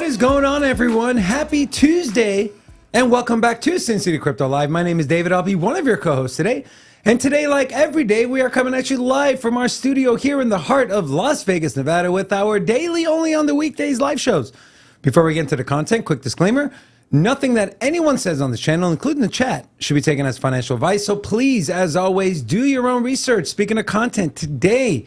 What is going on, everyone? Happy Tuesday, and welcome back to Sin City Crypto Live. My name is David. I'll be one of your co-hosts today. And today, like every day, we are coming at you live from our studio here in the heart of Las Vegas, Nevada, with our daily, only on the weekdays live shows. Before we get into the content, quick disclaimer. Nothing that anyone says on this channel, including the chat, should be taken as financial advice. So please, as always, do your own research. Speaking of content, today,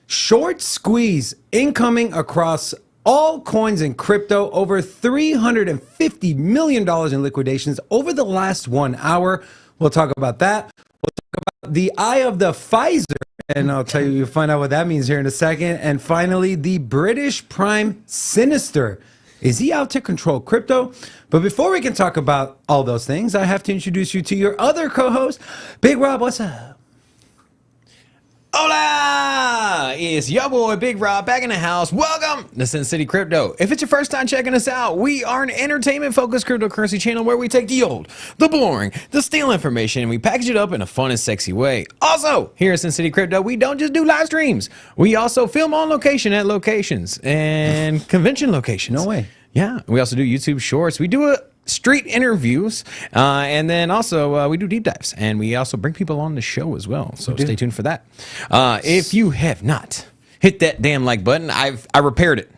short squeeze incoming across all coins and crypto, over $350 million in liquidations over the last 1 hour. We'll talk about that. We'll talk about the eye of the Pfizer, and I'll tell you, you'll find out what that means here in a second. And finally, the British Prime Sinister. Is he out to control crypto? But before we can talk about all those things, I have to introduce you to your other co-host, Big Rob. What's up? Hola! It's your boy Big Rob back in the house. Welcome to Sin City Crypto. If it's your first time checking us out, we are an entertainment-focused cryptocurrency channel where we take the old, the boring, the stale information, and we package it up in a fun and sexy way. Also, here at Sin City Crypto, we don't just do live streams. We also film on location at locations and convention locations. No way. Yeah. We also do YouTube Shorts. We do street interviews, and then also we do deep dives, and we also bring people on the show as well, so stay tuned for that. If you have not hit that damn like button, I repaired it.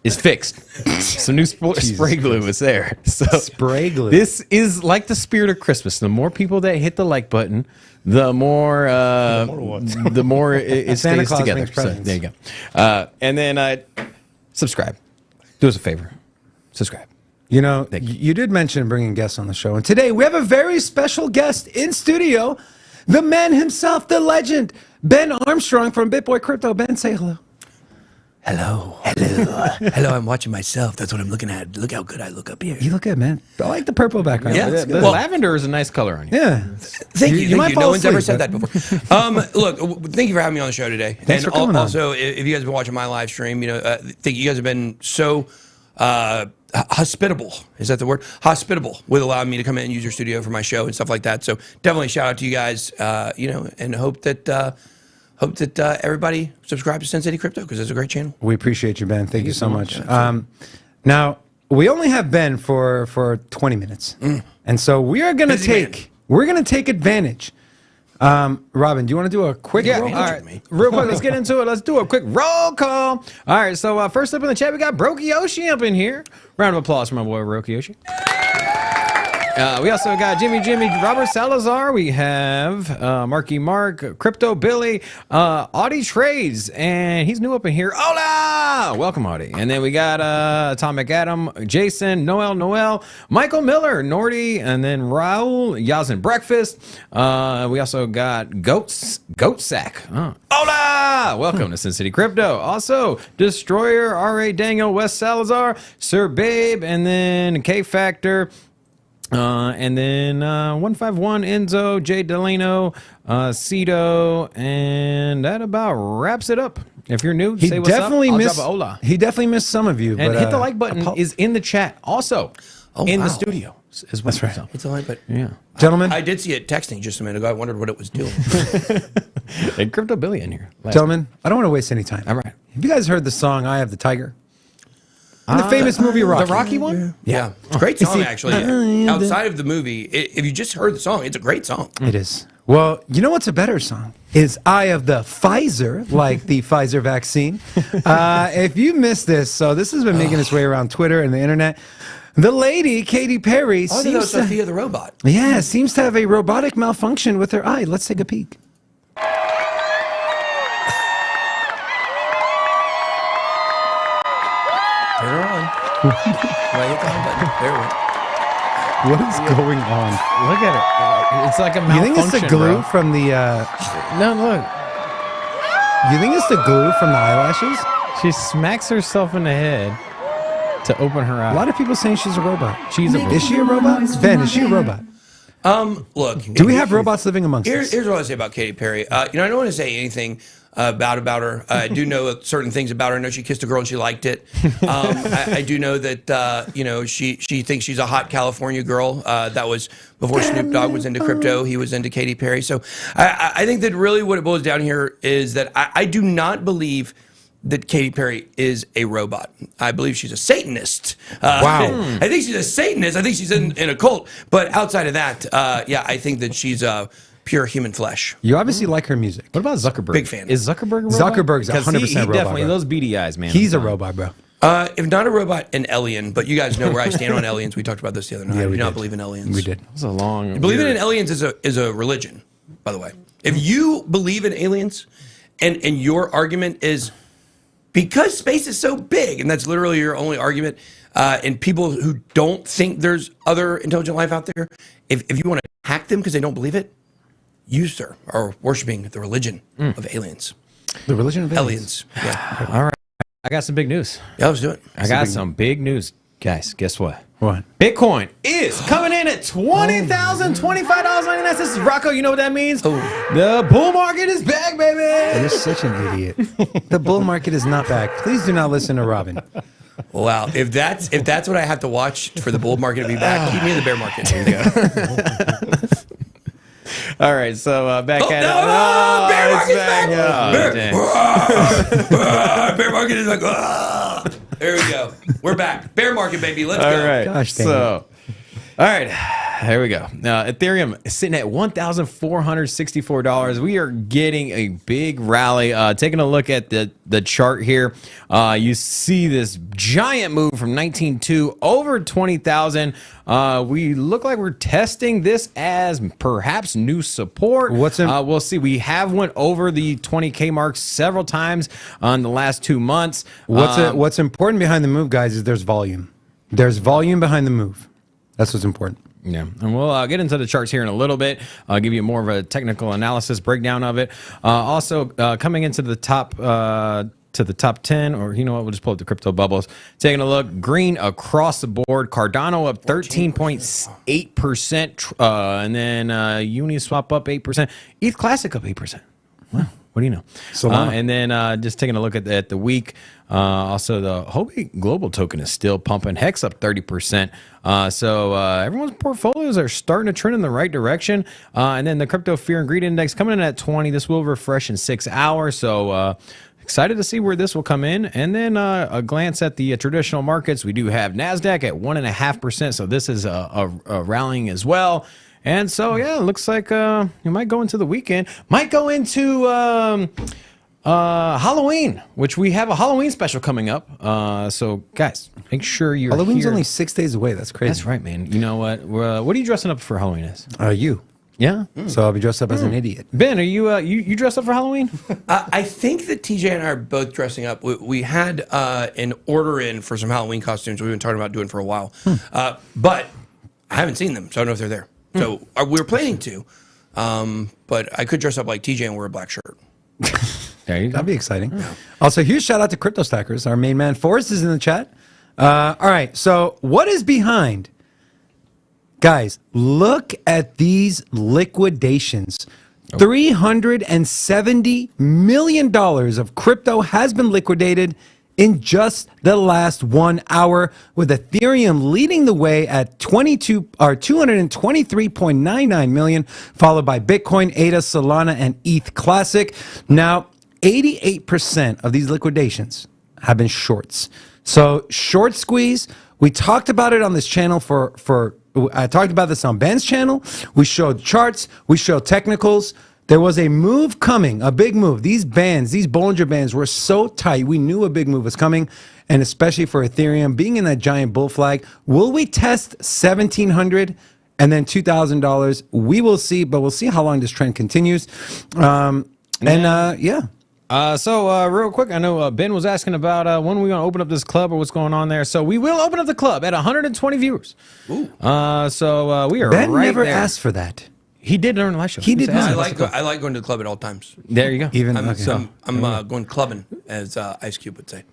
It's fixed. Some new spray glue is there. So spray glue. This is like the spirit of Christmas. The more people that hit the like button, the more it Santa stays Claus together. makes So, presents. there you go. And then subscribe. Do us a favor. Subscribe. You know, you did mention bringing guests on the show, and today we have a very special guest in studio, the man himself, the legend, Ben Armstrong from Bitboy Crypto. Ben, say hello. Hello. Hello. Hello, I'm watching myself. That's what I'm looking at. Look how good I look up here. You look good, man. I like the purple background. Yeah, It's it's good. The lavender is a nice color on you. Yeah. Thank you. might Thank you. fall No one's ever asleep, said but- that before. Look, thank you for having me on the show today. Thanks for coming on. Also, if you guys have been watching my live stream, think you guys have been so hospitable. Is that the word? Hospitable with allowing me to come in and use your studio for my show and stuff like that. So definitely shout out to you guys, and hope that everybody subscribe to Sin City Crypto because it's a great channel. We appreciate you, Ben. Thank you so much. Now, we only have Ben for 20 minutes, and so we are going to take advantage. Robin, do you want to do a quick roll call? All right. Real quick, let's get into it. Let's do a quick roll call. All right, so first up in the chat, we got Brokyoshi up in here. Round of applause for my boy Brokyoshi. We also got Jimmy, Robert Salazar. We have Marky Mark, Crypto Billy, Audie Trades, and he's new up in here. Hola! Welcome, Audie. And then we got Atomic Adam, Jason, Noel, Michael Miller, Nordy, and then Raul, Yazin Breakfast. We also got Goat Sack. Hola! Welcome to Sin City Crypto. Also, Destroyer, R.A. Daniel, Wes Salazar, Sir Babe, and then K Factor. And then 151 Enzo, Jay Delano, Cito, and that about wraps it up. If you're new, say what's up. I'll drop a hola. He definitely missed some of you. And but, hit the like button is in the chat also. In the studio as well. That's right. It's a line, but Yeah. Gentlemen, I did see it texting just a minute ago. I wondered what it was doing. And Crypto Billy in here. gentlemen, I don't want to waste any time. All right. Have you guys heard the song "Eye of the Tiger"? In the famous movie Rocky. The Rocky one? Yeah. It's a great song, see, actually. Outside of the movie, if you just heard the song, it's a great song. It is. Well, you know what's a better song? Is "Eye of the Pfizer," like the Pfizer vaccine. If you missed this, so this has been making its way around Twitter and the internet. The lady, Katy Perry, Oh, that was Sophia the robot. seems to have a robotic malfunction with her eye. Let's take a peek. Turn her on. Right, hit the on button. There we go. What is going on? Look at it. It's like a You malfunction, think it's the glue bro. from the? No, look. You think it's the glue from the eyelashes? She smacks herself in the head to open her eye. A lot of people saying she's a robot. She's a Is she a robot? Ben, is she a robot? Look. Do we have robots living amongst us? Here's what I say about Katy Perry. I don't want to say anything about her. I do know certain things about her. I know she kissed a girl and she liked it. I do know that she thinks she's a hot California girl. That was before Snoop Dogg was into crypto. He was into Katy Perry. So I think that really what it boils down here is that I do not believe that Katy Perry is a robot. I believe she's a Satanist. Wow. I think she's a Satanist. I think she's in a cult. But outside of that, yeah, I think that she's pure human flesh. You obviously like her music. What about Zuckerberg? Big fan. Is Zuckerberg a robot? Zuckerberg's 100% he robot, definitely, bro. those beady eyes, man. He's a robot, bro. If not a robot, an alien. But you guys know where I stand on aliens. We talked about this the other night. Yeah, I we do not did. believe in aliens. We did. That's a long. Believing weird- in aliens is a religion, by the way. If you believe in aliens and your argument is because space is so big, and that's literally your only argument, and people who don't think there's other intelligent life out there, if you want to hack them because they don't believe it, you, sir, are worshiping the religion of aliens. The religion of Aliens. Yeah. All right. I got some big news. Yeah, let's do it. I got some big news. Guys, guess what? What? Bitcoin is coming in at $20,025.99. This is Rocco. You know what that means? Oh. The bull market is back, baby. You're such an idiot. The bull market is not back. Please do not listen to Robin. Wow. If that's what I have to watch for the bull market to be back, keep me in the bear market. There you go. All right, so back at it. Bear it's market's back. Bear market is like, there we go. We're back. Bear market, baby. Let's All go. right. Gosh dang so, all right, here we go. Ethereum is sitting at $1,464. We are getting a big rally. Taking a look at the chart here, you see this giant move from 19.2 over 20,000. We look like we're testing this as perhaps new support. We'll see. We have went over the 20K mark several times in the last 2 months. What's important behind the move, guys, is there's volume. There's volume behind the move. That's what's important. Yeah, and we'll get into the charts here in a little bit. I'll give you more of a technical analysis breakdown of it. Also, coming into the top to the top 10, or you know what, we'll just pull up the crypto bubbles. Taking a look, green across the board. Cardano up 13.8%, and then Uniswap up 8%. ETH Classic up 8%. Wow. What do you know? And then just taking a look at the week. Also, the Huobi Global token is still pumping. Hex up 30%. So everyone's portfolios are starting to trend in the right direction. And then the Crypto Fear and Greed Index coming in at 20. This will refresh in 6 hours. So excited to see where this will come in. And then a glance at the traditional markets. We do have NASDAQ at 1.5%. So this is a rallying as well. And so, yeah, it looks like you might go into the weekend. Might go into Halloween, which we have a Halloween special coming up. So, guys, make sure you're Halloween's here. only 6 days away. That's crazy. That's right, man. You know what? What are you dressing up for Halloween as? You. Yeah? So I'll be dressed up as an idiot. Ben, are you you dressed up for Halloween? I think that TJ and I are both dressing up. We had an order in for some Halloween costumes we've been talking about doing for a while. But I haven't seen them, so I don't know if they're there. So we're planning to. But I could dress up like TJ and wear a black shirt. There you go. That'd be exciting. Also, huge shout out to Crypto Stackers. Our main man, Forrest, is in the chat. All right. So what is behind? Guys, look at these liquidations. $370 million of crypto has been liquidated in just the last 1 hour, with Ethereum leading the way at 223.99 million, followed by Bitcoin, ADA, Solana, and ETH Classic. Now, 88% of these liquidations have been shorts. So short squeeze, we talked about it on this channel I talked about this on Ben's channel. We showed charts, we showed technicals. There was a move coming, a big move. These bands, these Bollinger Bands were so tight. We knew a big move was coming, and especially for Ethereum being in that giant bull flag. Will we test $1,700 and then $2,000? We will see, but we'll see how long this trend continues. Yeah. So real quick, I know Ben was asking about when we're going to open up this club or what's going on there. So we will open up the club at 120 viewers. Ooh. So we are Ben right never there. asked for that. He did during the live show. He did not. I like going to the club at all times. There you go. Even I'm okay. going clubbing, as Ice Cube would say.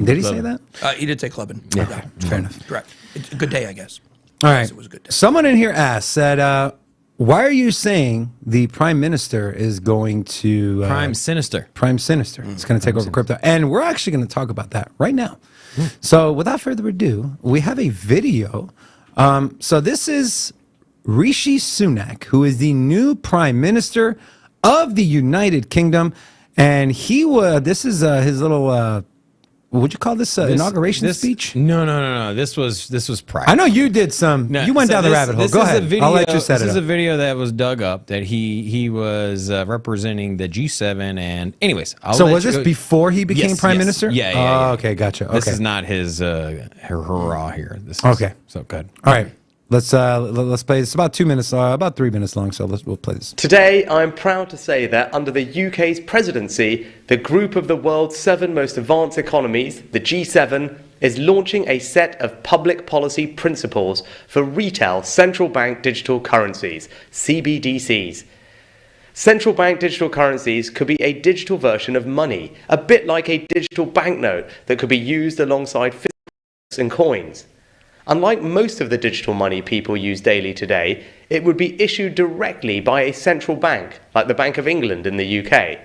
Did he say that? He did say clubbing. Yeah. Okay. Fair enough. Correct. It's a good day, I guess. All right. It was a good day. Someone in here said, why are you saying the Prime Minister is going to... Prime Sinister. Prime Sinister. It's going to take over crypto. And we're actually going to talk about that right now. So without further ado, we have a video. So this is Rishi Sunak, who is the new Prime Minister of the United Kingdom. and he was. This is his little. What would you call this inauguration speech? No. This was private. I know you did some. No, you went down the rabbit hole. Go ahead. I'll let you set it up. This is a video that was dug up that he was representing the G7. And anyways, so was this before he became prime minister? Yeah. Oh, okay, gotcha. Okay. This is not his hurrah here. This is, okay. So good. All right. Let's play. It's about 2 minutes, about 3 minutes long. So we'll play this. Today, I'm proud to say that under the UK's presidency, the group of the world's 7 most advanced economies, the G7, is launching a set of public policy principles for retail central bank digital currencies, CBDCs. Central bank digital currencies could be a digital version of money, a bit like a digital banknote that could be used alongside physical and coins. Unlike most of the digital money people use daily today, it would be issued directly by a central bank, like the Bank of England in the UK.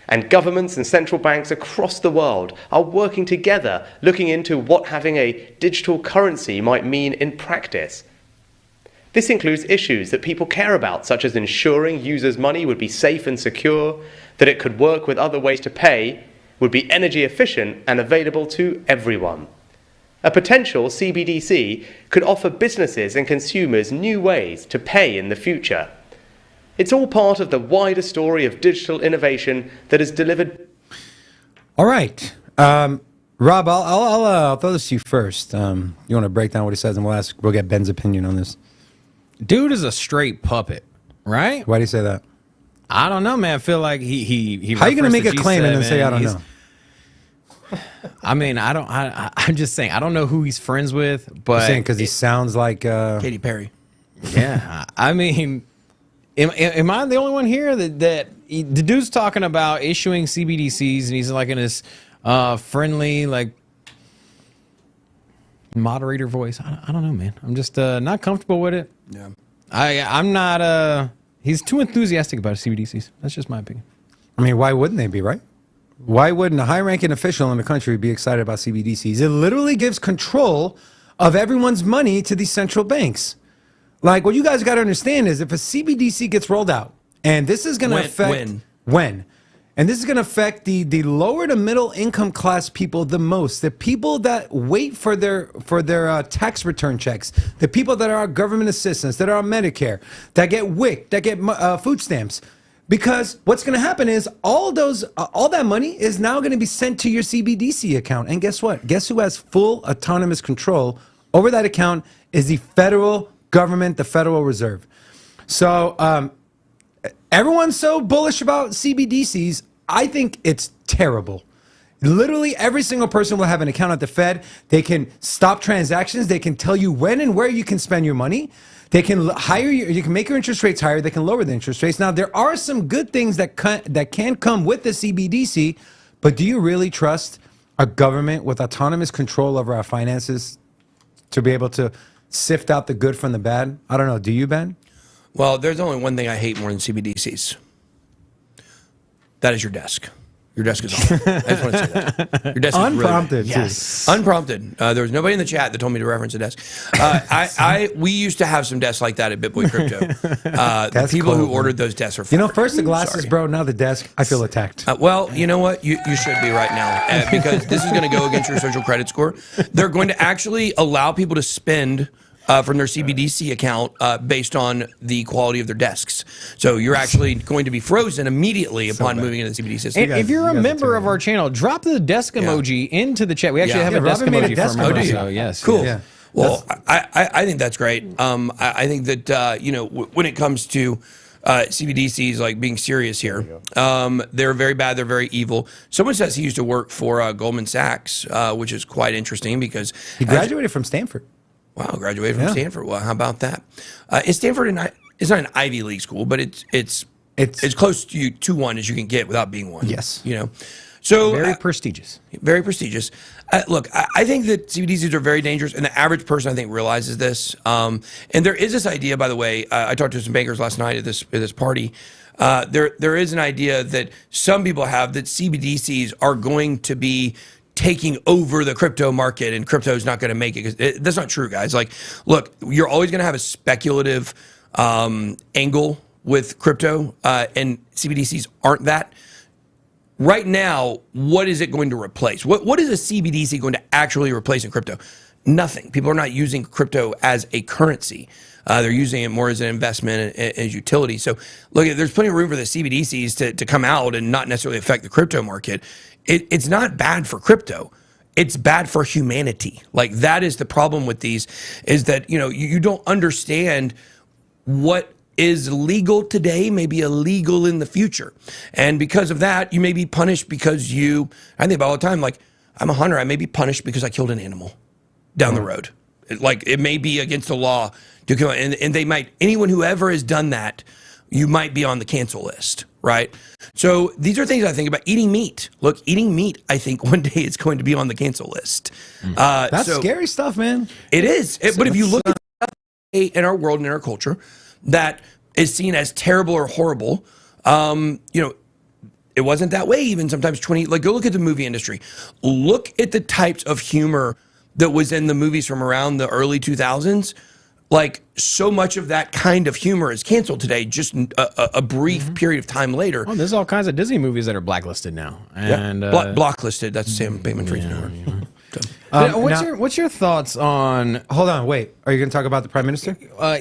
And governments and central banks across the world are working together, looking into what having a digital currency might mean in practice. This includes issues that people care about, such as ensuring users' money would be safe and secure, that it could work with other ways to pay, would be energy efficient and available to everyone. A potential CBDC could offer businesses and consumers new ways to pay in the future. It's all part of the wider story of digital innovation that is delivered. All right. Rob, I'll throw this to you first. You want to break down what he says, and we'll get Ben's opinion on this. Dude is a straight puppet, right? Why do you say that? I don't know, man. I feel like he How are you going to make a claim and then say I don't know? I mean, I'm just saying, I don't know who he's friends with, but... You're saying because he sounds like... Katy Perry. Yeah. I mean, am I the only one here that the dude's talking about issuing CBDCs and he's like in his friendly, like, moderator voice? I don't know, man. I'm just not comfortable with it. Yeah. I'm not... He's too enthusiastic about CBDCs. That's just my opinion. I mean, why wouldn't they be, right? Why wouldn't a high-ranking official in the country be excited about CBDCs? It literally gives control of everyone's money to these central banks. Like, what you guys got to understand is if a CBDC gets rolled out, and this is going to affect... When? And this is going to affect the lower to middle income class people the most. The people that wait for their tax return checks. The people that are on government assistance, that are on Medicare, that get WIC, that get food stamps. Because what's going to happen is all that money is now going to be sent to your CBDC account. And guess what? Guess who has full autonomous control over that account is the federal government, the Federal Reserve. So everyone's so bullish about CBDCs. I think it's terrible. Literally every single person will have an account at the Fed. They can stop transactions. They can tell you when and where you can spend your money. They can you can make your interest rates higher. They can lower the interest rates. Now, there are some good things that can come with the CBDC, but do you really trust a government with autonomous control over our finances to be able to sift out the good from the bad? I don't know. Do you, Ben? Well, there's only one thing I hate more than CBDCs. That is your desk. Your desk is on. I just want to say that. Your desk unprompted. Is really, yes, unprompted. There was nobody in the chat that told me to reference a desk. We used to have some desks like that at Bitboy Crypto. The people who ordered those desks are fired. First the glasses, bro. Now the desk. I feel attacked. Well, you know what? You should be right now because this is going to go against your social credit score. They're going to actually allow people to spend from their CBDC account based on the quality of their desks. So you're actually going to be frozen immediately upon moving into the CBDC system. If you're a member of our channel, drop the desk emoji into the chat. We actually have a desk emoji for a member. So yes, cool. Yeah. Well, I think that's great. I think that when it comes to CBDCs, like being serious here, they're very bad. They're very evil. Someone says he used to work for Goldman Sachs, which is quite interesting because he graduated from Stanford. Wow, graduated from Stanford. Well, how about that? Stanford it's not an Ivy League school, but it's close to one as you can get without being one. Yes, so very prestigious. Very prestigious. Look, I think that CBDCs are very dangerous, and the average person I think realizes this. And there is this idea, by the way. I talked to some bankers last night at this party. There is an idea that some people have that CBDCs are going to be taking over the crypto market and crypto is not going to make it. That's not true, guys. Like, look, you're always going to have a speculative angle with crypto, and CBDCs aren't that. right now, what is it going to replace? What is a CBDC going to actually replace in crypto? Nothing. People are not using crypto as a currency. They're using it more as an investment, as utility. So look, there's plenty of room for the CBDCs to come out and not necessarily affect the crypto market. It's not bad for crypto. It's bad for humanity. Like, that is the problem with these, is that, you don't understand what is legal today may be illegal in the future. And because of that, you may be punished because I think about all the time, like, I'm a hunter. I may be punished because I killed an animal down the road. It may be against the law to kill, and they might, anyone who ever has done that, you might be on the cancel list, right? So these are things I think about. Eating meat. Look, eating meat, I think one day it's going to be on the cancel list. That's scary stuff, man. It is. But if you look at in our world and in our culture that is seen as terrible or horrible, it wasn't that way even sometimes go look at the movie industry. Look at the types of humor that was in the movies from around the early 2000s. Like, so much of that kind of humor is canceled today, just a brief period of time later. Oh, there's all kinds of Disney movies that are blacklisted now. And blocklisted, that's Sam Bankman-Fried's word. What's your thoughts on... Hold on, wait. Are you going to talk about the Prime Minister? Let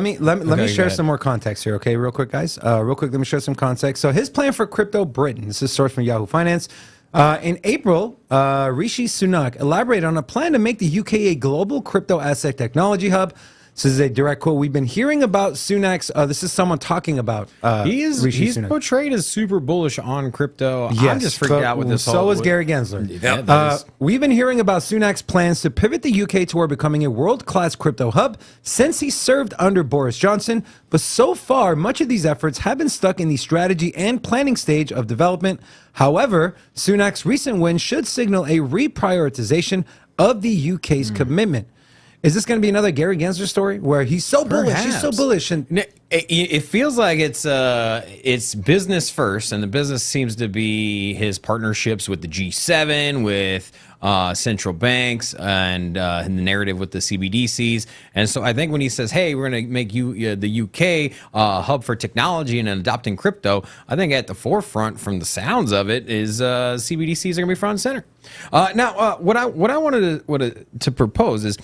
me share some more context here, okay, real quick, guys. Real quick, let me share some context. So his plan for crypto Britain, this is sourced from Yahoo Finance. In April, Rishi Sunak elaborated on a plan to make the UK a global crypto asset technology hub. This is a direct quote. We've been hearing about Sunak's. This is someone talking about. He's Sunak. portrayed as super bullish on crypto. Yes, I'm just freaked out with this. So is Gary Gensler. We've been hearing about Sunak's plans to pivot the UK toward becoming a world-class crypto hub since he served under Boris Johnson. But so far, much of these efforts have been stuck in the strategy and planning stage of development. However, Sunak's recent win should signal a reprioritization of the UK's commitment. Is this going to be another Gary Gensler story where he's so bullish? He's so bullish, and it feels like it's business first, and the business seems to be his partnerships with the G7, with central banks, and the narrative with the CBDCs. And so I think when he says, "Hey, we're going to make the UK hub for technology and adopting crypto," I think at the forefront, from the sounds of it, is CBDCs are going to be front and center. Now, what I wanted to propose is,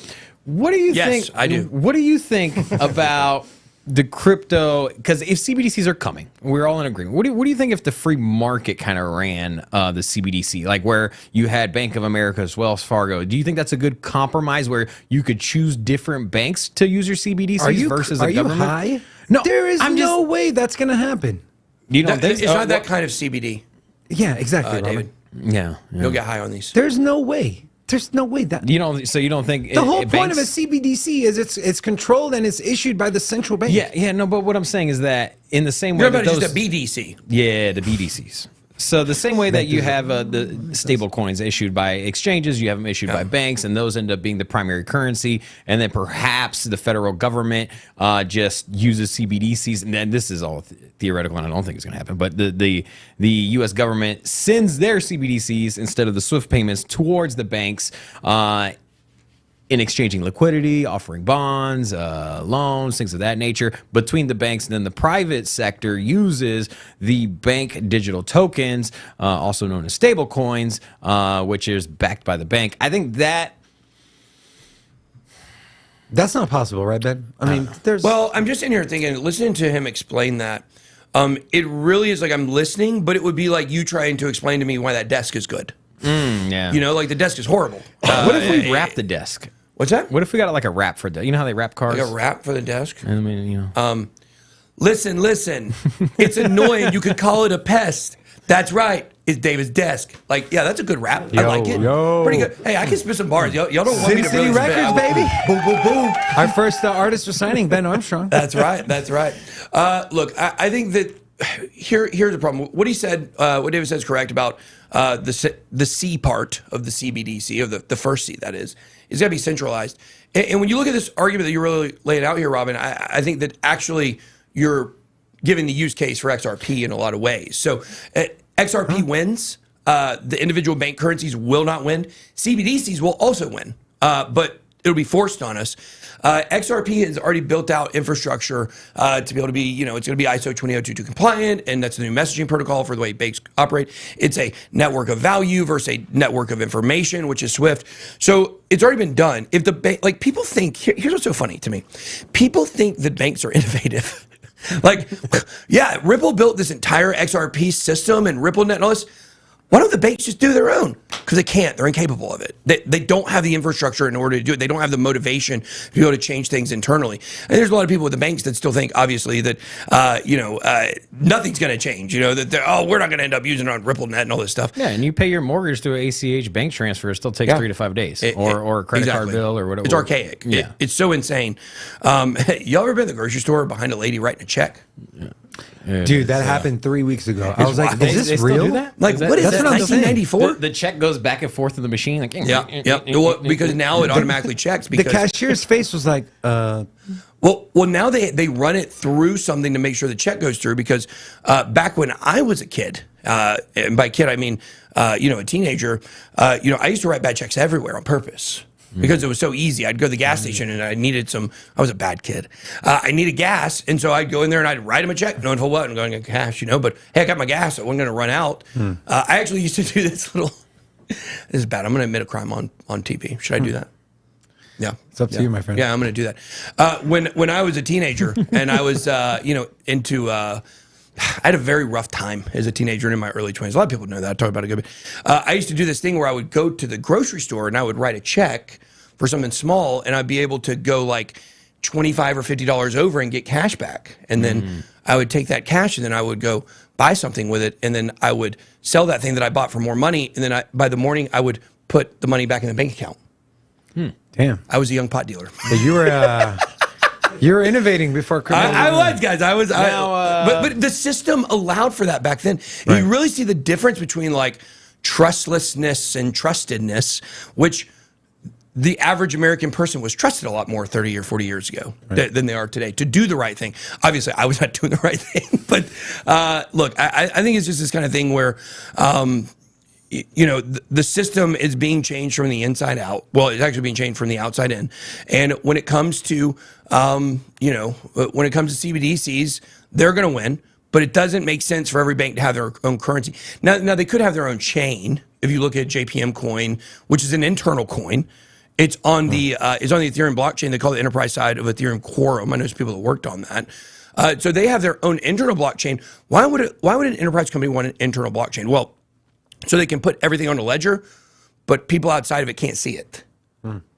what do you think? Yes, I do. What do you think about the crypto? Because if CBDCs are coming, we're all in agreement. What do you think if the free market kind of ran the CBDC, like where you had Bank of America's, Wells Fargo? Do you think that's a good compromise where you could choose different banks to use your CBDCs versus a government? Are you high? No, there is no way that's going to happen. You don't think it's not that kind of CBD? Yeah, exactly, David. Yeah, You'll get high on these. There's no way. There's no way that you don't. So you don't think the whole point of a CBDC is it's controlled and it's issued by the central bank. Yeah. No, but what I'm saying is that in the same way You're that about those, just a BDC. Yeah, the BDCs. So the same way that you have the stable coins issued by exchanges, you have them issued by banks, and those end up being the primary currency. And then perhaps the federal government just uses CBDCs. And then this is all theoretical, and I don't think it's going to happen. But the U.S. government sends their CBDCs instead of the SWIFT payments towards the banks in exchanging liquidity, offering bonds, loans, things of that nature between the banks. And then the private sector uses the bank digital tokens, also known as stable coins, which is backed by the bank. I think that's not possible, right, Ben? I mean, Well, I'm just in here thinking, listening to him explain that. It really is like I'm listening, but it would be like you trying to explain to me why that desk is good. Yeah. Like the desk is horrible. What if we wrap the desk? What's that? What if we got like a wrap for the? You know how they wrap cars? Like a wrap for the desk? I mean, Listen. It's annoying. You could call it a pest. That's right. It's David's desk. Like, yeah, that's a good rap. I like it. Pretty good. Hey, I can spit some bars. Y'all don't want me to City really Records, spit. baby. Boom, boom, boom. Our first artist for signing, Ben Armstrong. That's right. Look, I think that here's the problem. What he said, what David said is correct about the C part of the CBDC, of the first C, that is got to be centralized. And when you look at this argument that you're really laying out here, Robin, I think that actually you're giving the use case for XRP in a lot of ways. So XRP wins. The individual bank currencies will not win. CBDCs will also win. But it'll be forced on us. XRP has already built out infrastructure to be able to be, it's going to be ISO 20022 compliant, and that's the new messaging protocol for the way banks operate. It's a network of value versus a network of information, which is Swift. So it's already been done. If the bank, like people think, here's what's so funny to me. People think that banks are innovative. Like, yeah, Ripple built this entire XRP system and RippleNet and all this. Why don't the banks just do their own? Because they can't. They're incapable of it. They don't have the infrastructure in order to do it. They don't have the motivation to be able to change things internally. And there's a lot of people with the banks that still think, obviously, that nothing's going to change. That we're not going to end up using it on RippleNet and all this stuff. Yeah, and you pay your mortgage through ACH bank transfer. It still takes 3 to 5 days, or a credit card bill or whatever. It's archaic. Yeah, it's so insane. Y'all ever been to the grocery store behind a lady writing a check? Yeah. Dude, that happened 3 weeks ago. I was like, is this real? Do that? Like, what is that, 1994? The check goes back and forth in the machine. Like, yeah. Well, because now it automatically checks. Because the cashier's face was like, Well, now they run it through something to make sure the check goes through. Because back when I was a kid, and by kid I mean a teenager, I used to write bad checks everywhere on purpose. Because it was so easy. I'd go to the gas station and I needed I was a bad kid. I needed gas. And so I'd go in there and I'd write him a check, knowing full well I'm going to get cash, but hey, I got my gas. So I wasn't going to run out. I actually used to do this this is bad. I'm going to admit a crime on TV. Should I do that? Yeah. It's up to you, my friend. Yeah, I'm going to do that. When I was a teenager and I was, into, I had a very rough time as a teenager and in my early 20s. A lot of people know that. I talk about it a good bit. I used to do this thing where I would go to the grocery store and I would write a check for something small, and I'd be able to go like $25 or $50 over and get cash back. And then I would take that cash and then I would go buy something with it, and then I would sell that thing that I bought for more money, and then by the morning I would put the money back in the bank account. Damn. I was a young pot dealer. But you were innovating before crypto. I was, guys. But the system allowed for that back then. Right. You really see the difference between like trustlessness and trustedness, which the average American person was trusted a lot more 30 or 40 years ago than they are today to do the right thing. Obviously, I was not doing the right thing. But look, I think it's just this kind of thing where the system is being changed from the inside out. Well, it's actually being changed from the outside in. And when it comes to, CBDCs, they're going to win. But it doesn't make sense for every bank to have their own currency. Now they could have their own chain. If you look at JPM coin, which is an internal coin, it's on the Ethereum blockchain. They call it the enterprise side of Ethereum Quorum. I know some people that worked on that. So they have their own internal blockchain. Why would an enterprise company want an internal blockchain? Well, so they can put everything on a ledger, but people outside of it can't see it.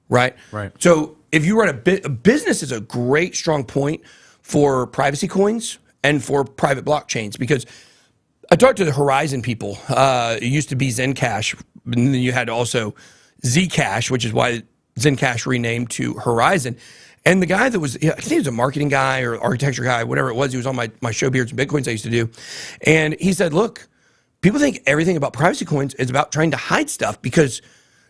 Right? Right. So if you run a business is a great, strong point for privacy coins and for private blockchains, because I talked to the Horizon people. It used to be Zencash, and then you had also Zcash, which is why Zencash renamed to Horizon. And the guy that was, I think he was a marketing guy or architecture guy, whatever it was, he was on my show Beards and Bitcoins I used to do. And he said, look, people think everything about privacy coins is about trying to hide stuff because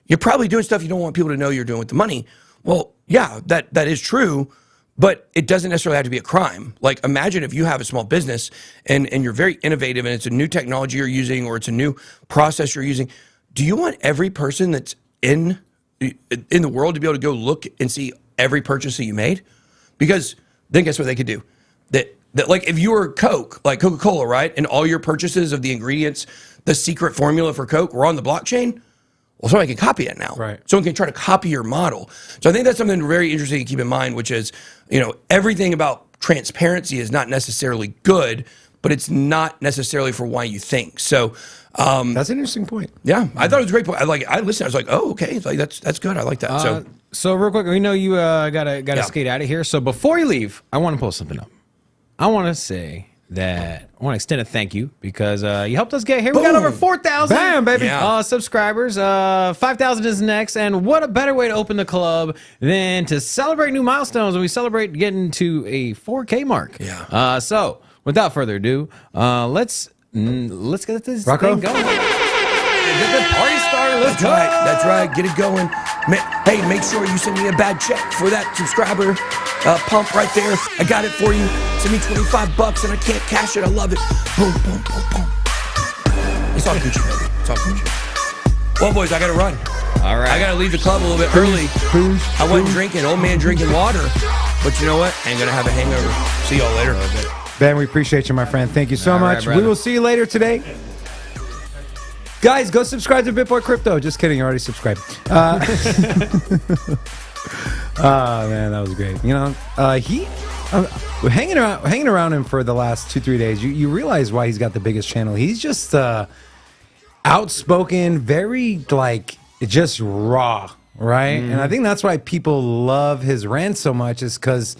you're probably doing stuff you don't want people to know you're doing with the money. Well, yeah, that is true, but it doesn't necessarily have to be a crime. Like, imagine if you have a small business and you're very innovative and it's a new technology you're using or it's a new process you're using. Do you want every person that's in the world to be able to go look and see every purchase that you made? Because then guess what they could do? That like if you were Coke, like Coca-Cola, right? And all your purchases of the ingredients, the secret formula for Coke were on the blockchain. Well, somebody can copy it now. Right. Someone can try to copy your model. So I think that's something very interesting to keep in mind, which is, everything about transparency is not necessarily good, but it's not necessarily for why you think. So that's an interesting point. Yeah, I thought it was a great point. I listened. I was like, oh, okay. It's like that's good. I like that. So real quick, we know you gotta skate out of here. So before you leave, I want to pull something up. I want to say that I want to extend a thank you because you helped us get here. We got over 4,000 Bam, baby. subscribers. 5,000 is next. And what a better way to open the club than to celebrate new milestones when we celebrate getting to a 4K mark. Yeah. So without further ado, let's get this Rocco? thing going. Get the party started. Let's go. That's right. Get it going. Hey, make sure you send me a bad check for that subscriber pump right there. I got it for you. Send me $25 and I can't cash it. I love it. Boom, boom, boom, boom. It's all Gucci, baby. It's all Gucci. Well, boys, I got to run. All right. I got to leave the club a little bit early. I wasn't drinking, old man drinking water. But you know what? I ain't going to have a hangover. See y'all later. Ben, we appreciate you, my friend. Thank you so much. brother. We will see you later today. Guys, go subscribe to Bitboy Crypto. Just kidding, you're already subscribed. Oh, man, that was great. You know, hanging around him for the last 2-3 days, you realize why he's got the biggest channel. He's just outspoken, very, like, just raw, right? And I think that's why people love his rant so much, is because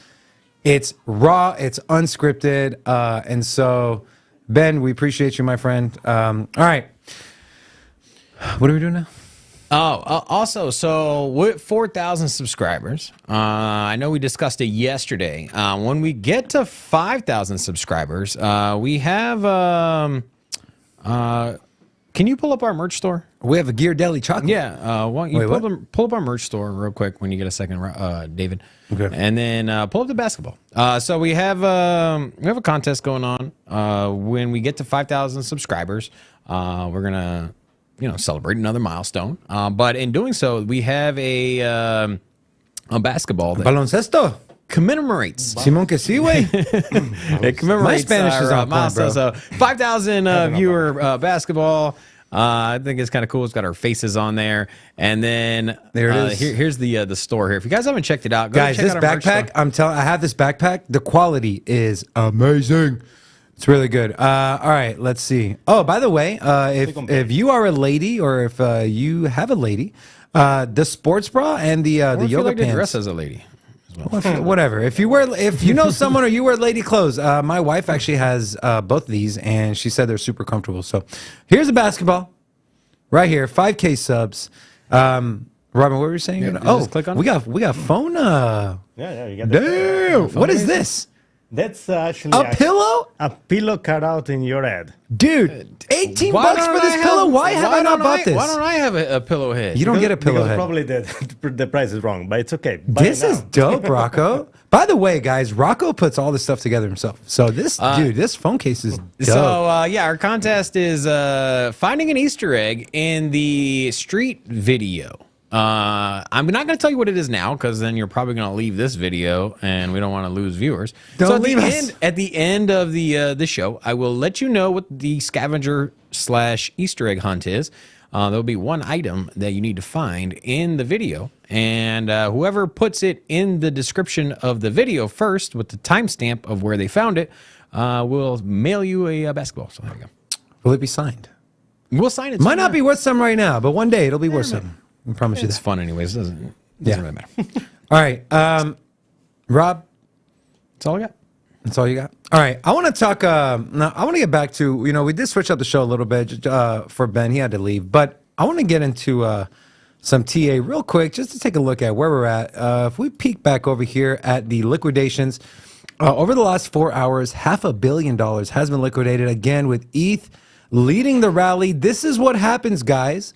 it's raw, it's unscripted. And so, Ben, we appreciate you, my friend. All right. What are we doing now? Also, so with 4,000 subscribers, I know we discussed it yesterday. When we get to 5,000 subscribers, we have. Can you pull up our merch store? We have a Gear Deli chocolate. Yeah. Pull up our merch store real quick when you get a second, David. Okay. And then pull up the basketball. So we have a contest going on. When we get to 5,000 subscribers, we're gonna celebrate another milestone. But in doing so, we have a basketball that Baloncesto. commemorates. Simon que sí, güey. It commemorates My Spanish is on point, milestone. bro. So 5,000 viewer basketball. I think it's kind of cool. It's got our faces on there, and then There it is. Here's the store here. If you guys haven't checked it out, go Guys, check this out our merch backpack, store. I have this backpack. The quality is amazing. It's really good. All right, let's see. Oh, by the way, if you are a lady or if you have a lady, the sports bra and the Or if you yoga like to pants. dress as a lady. Whatever. If you know someone or you wear lady clothes, my wife actually has both of these, and she said they're super comfortable. So here's a basketball right here, 5K subs. Robin, what were you saying? Yeah, just click on we it. got phone. Yeah, you got that. Damn, what is this? That's actually A pillow, a pillow cut out in your head. dude. 18 Why bucks don't for this I pillow. have- Why have I not don't bought this? Why don't I have a pillow head? You don't get a pillow Because head. probably the price is wrong, but it's okay. Buy This it is now. dope, Rocco. By the way, guys, Rocco puts all this stuff together himself. So this this phone case is dope. So our contest is finding an Easter egg in the street video. I'm not going to tell you what it is now, because then you're probably going to leave this video, and we don't want to lose viewers. Don't so leave us. At the end of the show, I will let you know what the scavenger / Easter egg hunt is. There'll be one item that you need to find in the video, and whoever puts it in the description of the video first with the timestamp of where they found it, will mail you a basketball. So there you go. Will it be signed? We'll sign it. Might not be worth some right now, but one day it'll be worth some. I promise you It's that. fun anyways. Doesn't Yeah. really matter. All right, Rob, That's all I got. that's all you got. All right, I want to talk. Now, I want to get back to we did switch up the show a little bit for Ben. He had to leave, but I want to get into some TA real quick just to take a look at where we're at. If we peek back over here at the liquidations, over the last 4 hours, $500 million has been liquidated again, with ETH leading the rally. This is what happens, guys.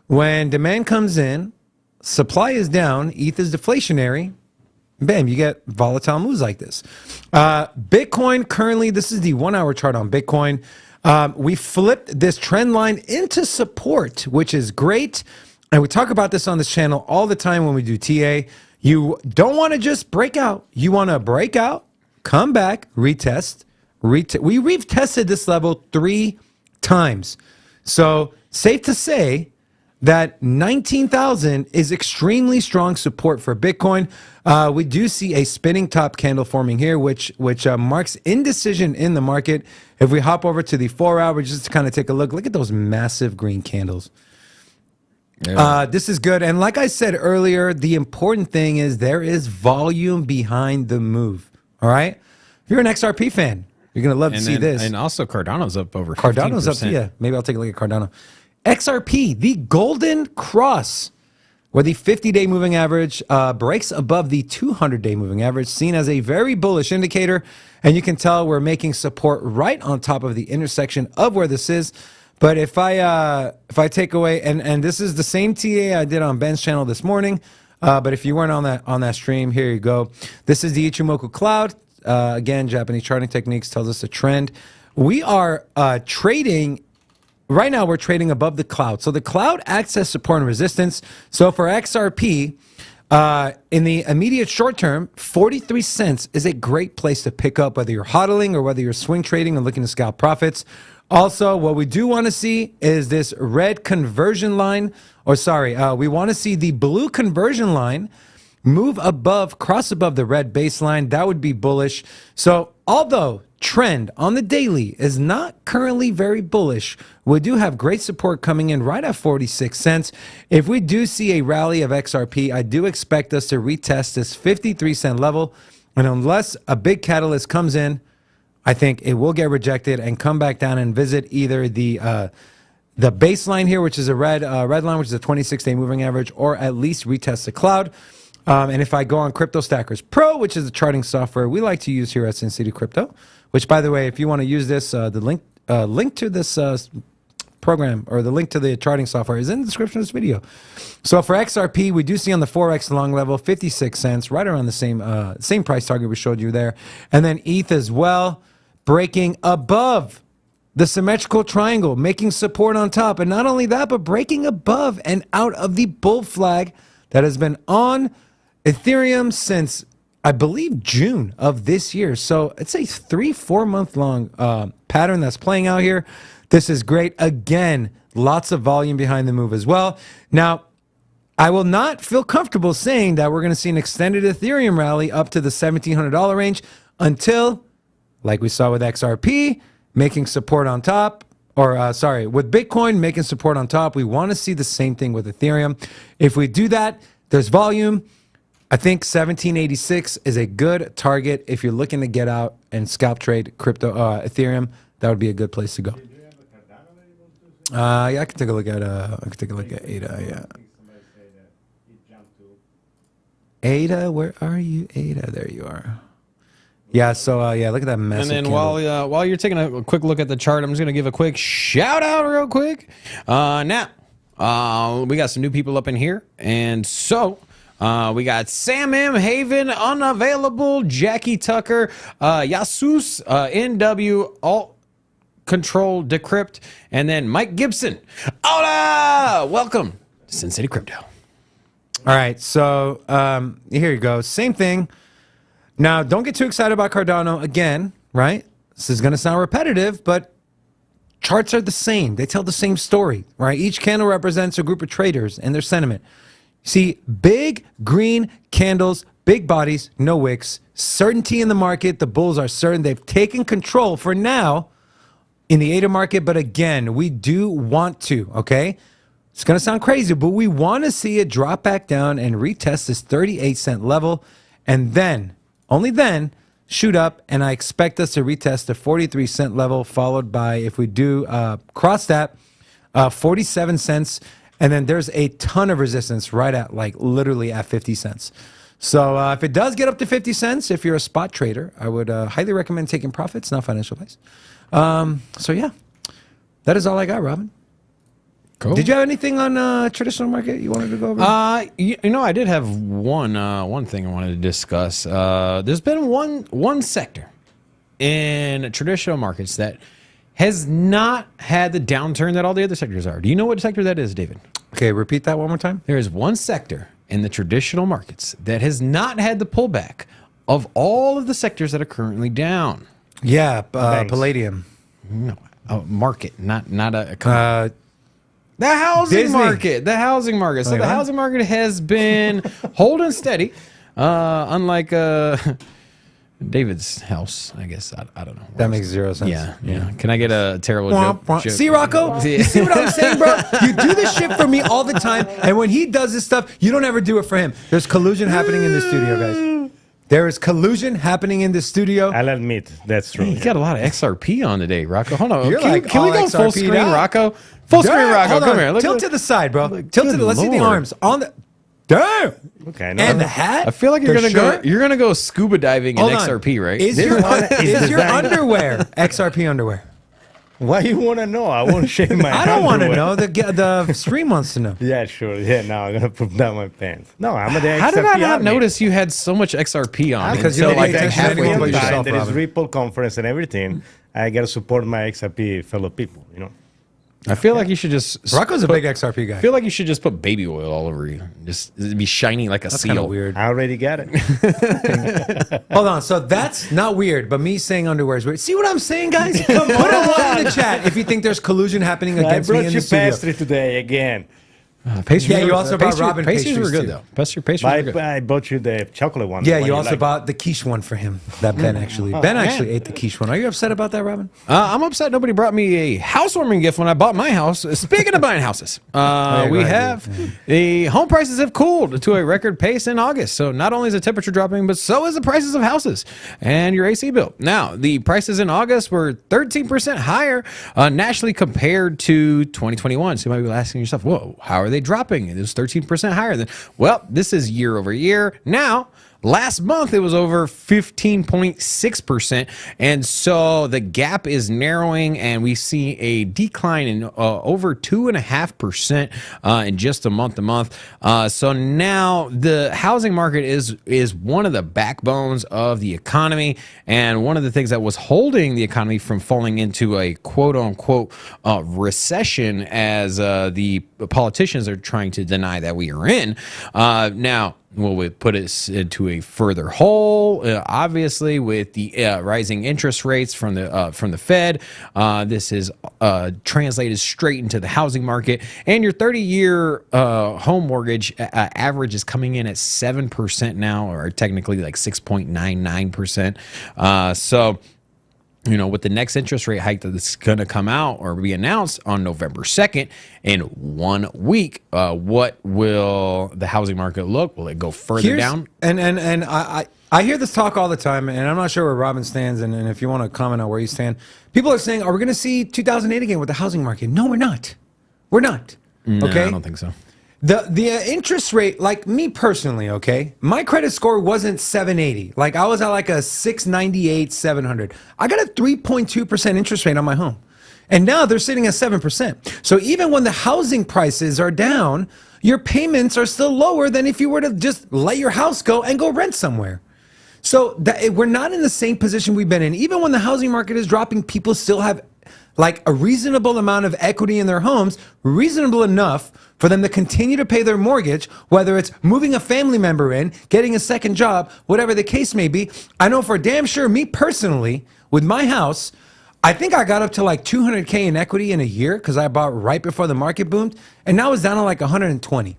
When demand comes in, supply is down, ETH is deflationary, bam, you get volatile moves like this. Bitcoin currently, this is the 1 hour chart on Bitcoin. We flipped this trend line into support, which is great. And we talk about this on this channel all the time when we do TA. You don't want to just break out. You want to break out, come back, retest. We retested this level 3 times. So safe to say that 19,000 is extremely strong support for Bitcoin. We do see a spinning top candle forming here, which marks indecision in the market. If we hop over to the 4 hour, just to kind of take a look at those massive green candles. Yeah. This is good. And like I said earlier, the important thing is there is volume behind the move. All right. If you're an XRP fan, you're going to love to see this. And also Cardano's up over 15%. Cardano's up. Yeah, maybe I'll take a look at Cardano. XRP, the golden cross, where the 50-day moving average breaks above the 200-day moving average, seen as a very bullish indicator. And you can tell we're making support right on top of the intersection of where this is. But if I take away, and this is the same TA I did on Ben's channel this morning, but if you weren't on that stream, here you go. This is the Ichimoku Cloud. Again, Japanese charting techniques tells us a trend. We are trading right now we're trading above the cloud. So the cloud acts as support and resistance. So for XRP, in the immediate short term, 43 cents is a great place to pick up, whether you're hodling or whether you're swing trading and looking to scalp profits. Also, what we do want to see is this red conversion line, we want to see the blue conversion line move above, cross above the red baseline. That would be bullish. So although trend on the daily is not currently very bullish, we do have great support coming in right at 46 cents. If we do see a rally of XRP, I do expect us to retest this 53-cent level. And unless a big catalyst comes in, I think it will get rejected and come back down and visit either the baseline here, which is a red line, which is a 26-day moving average, or at least retest the cloud. And if I go on Crypto Stackers Pro, which is the charting software we like to use here at Sin City Crypto, which, by the way, if you want to use this, the link to this program or the link to the charting software is in the description of this video. So for XRP, we do see on the 4x long level 56 cents, right around the same price target we showed you there. And then ETH as well, breaking above the symmetrical triangle, making support on top. And not only that, but breaking above and out of the bull flag that has been on Ethereum since, I believe, June of this year. So it's a 3-4 month long pattern that's playing out here. This is great. Again, lots of volume behind the move as well. Now, I will not feel comfortable saying that we're going to see an extended Ethereum rally up to the $1,700 range until, like we saw with XRP, making support on top, with Bitcoin making support on top. We want to see the same thing with Ethereum. If we do that, there's volume. I think 1786 is a good target if you're looking to get out and scalp trade Ethereum. That would be a good place to go. Yeah, I can take a look at ADA. Yeah, ADA, where are you, ADA? There you are. Yeah, so yeah, look at that mess. And then while you're taking a quick look at the chart, I'm just gonna give a quick shout out real quick. Now, we got some new people up in here, and so. We got Sam M. Haven, unavailable, Jackie Tucker, Yasus, NW, Alt Control Decrypt, and then Mike Gibson. Hola! Welcome to Sin City Crypto. All right, so here you go. Same thing. Now, don't get too excited about Cardano again, right? This is going to sound repetitive, but charts are the same. They tell the same story, right? Each candle represents a group of traders and their sentiment. See, big green candles, big bodies, no wicks, certainty in the market. The bulls are certain. They've taken control for now in the ADA market. But again, we do want to, okay? It's going to sound crazy, but we want to see it drop back down and retest this 38-cent level. And then, only then, shoot up. And I expect us to retest the 43-cent level, followed by, if we do cross that, 47 cents. And then there's a ton of resistance right at, like, literally at 50 cents. So if it does get up to 50 cents, if you're a spot trader, I would highly recommend taking profits, not financial advice. So yeah, that is all I got, Robin. Cool. Did you have anything on traditional market you wanted to go over? You know, I did have one thing I wanted to discuss. There's been one sector in traditional markets that has not had the downturn that all the other sectors are. Do you know what sector that is, David? Okay, repeat that one more time. There is one sector in the traditional markets that has not had the pullback of all of the sectors that are currently down. Yeah, Palladium. No, a market, not a the housing Disney. market. The housing market. So the housing market has been holding steady, unlike David's house, I guess. I don't know. That makes zero sense. Yeah. Can I get a terrible joke? See, Rocco? You see what I'm saying, bro? You do this shit for me all the time, and when he does this stuff, you don't ever do it for him. There's collusion happening in the studio, guys. There is collusion happening in the studio. I'll admit, that's true. You got a lot of XRP on today, Rocco. Hold on. You're Can we go full XRP screen, now. Rocco? Full screen, Rocco. Hold Come on. here. Tilt to the side, bro. Tilt to Good the. Let's see the Lord. arms on the. Damn. Okay. And the hat. I feel like the shirt? you're gonna go scuba diving in Hold on. XRP, right? Is your underwear XRP underwear? Why you want to know? I won't shave my I don't want to underwear. know. The stream wants to know. Yeah, sure. Yeah, now I'm going to put down my pants. No, I'm a the How did I XRP not army. notice you had so much XRP on? Because you until don't like pay attention to halfway anyone through but the show? yourself. There is Robin. Ripple conference and everything. I got to support my XRP fellow people, you know. I feel like you should just Rocco's a big XRP guy. I feel like you should just put baby oil all over you. Just it'd be shiny like a That's seal. kind of weird. I already got it. Hold on. So that's not weird, but me saying underwear is weird. See what I'm saying, guys? Put a one in the chat if you think there's collusion happening I against me brought in you the studio. pastry today again. Pastries Yeah, you were- also brought Robin pastries were pastries, good too. though. Pastries were good. I bought you the chocolate one. Yeah, the one you also like. bought the quiche one for him. That Ben actually. Ben actually ate the quiche one. Are you upset about that, Robin? I'm upset nobody brought me a housewarming gift when I bought my house. Speaking of buying houses, go we ahead, have the home prices have cooled to a record pace in August. So not only is the temperature dropping, but so is the prices of houses and your AC bill. Now, the prices in August were 13% higher nationally compared to 2021. So you might be asking yourself, whoa, how are they dropping? It was 13% higher than, well, this is year over year. Now, last month, it was over 15.6%. And so the gap is narrowing, and we see a decline in over 2.5% in just a month to month. So now the housing market is one of the backbones of the economy, and one of the things that was holding the economy from falling into a quote unquote recession, as the politicians are trying to deny that we are in. Now, will it put us into a further hole? Obviously, with the rising interest rates from the Fed, this is translated straight into the housing market. And your 30-year home mortgage average is coming in at 7% now, or technically like 6.99%. So, you know, with the next interest rate hike that's going to come out or be announced on November 2nd, in 1 week, what will the housing market look? Will it go further down? And I hear this talk all the time, and I'm not sure where Robin stands, and if you want to comment on where you stand. People are saying, are we going to see 2008 again with the housing market? No, we're not. We're not. No, Okay? I don't think so. The interest rate, like me personally, okay, my credit score wasn't 780. Like I was at like a 698, 700. I got a 3.2% interest rate on my home. And now they're sitting at 7%. So even when the housing prices are down, your payments are still lower than if you were to just let your house go and go rent somewhere. So we're not in the same position we've been in. Even when the housing market is dropping, people still have like a reasonable amount of equity in their homes, reasonable enough for them to continue to pay their mortgage, whether it's moving a family member in, getting a second job, whatever the case may be. I know for damn sure, me personally, with my house, I think I got up to like 200K in equity in a year because I bought right before the market boomed, and now it's down to like 120.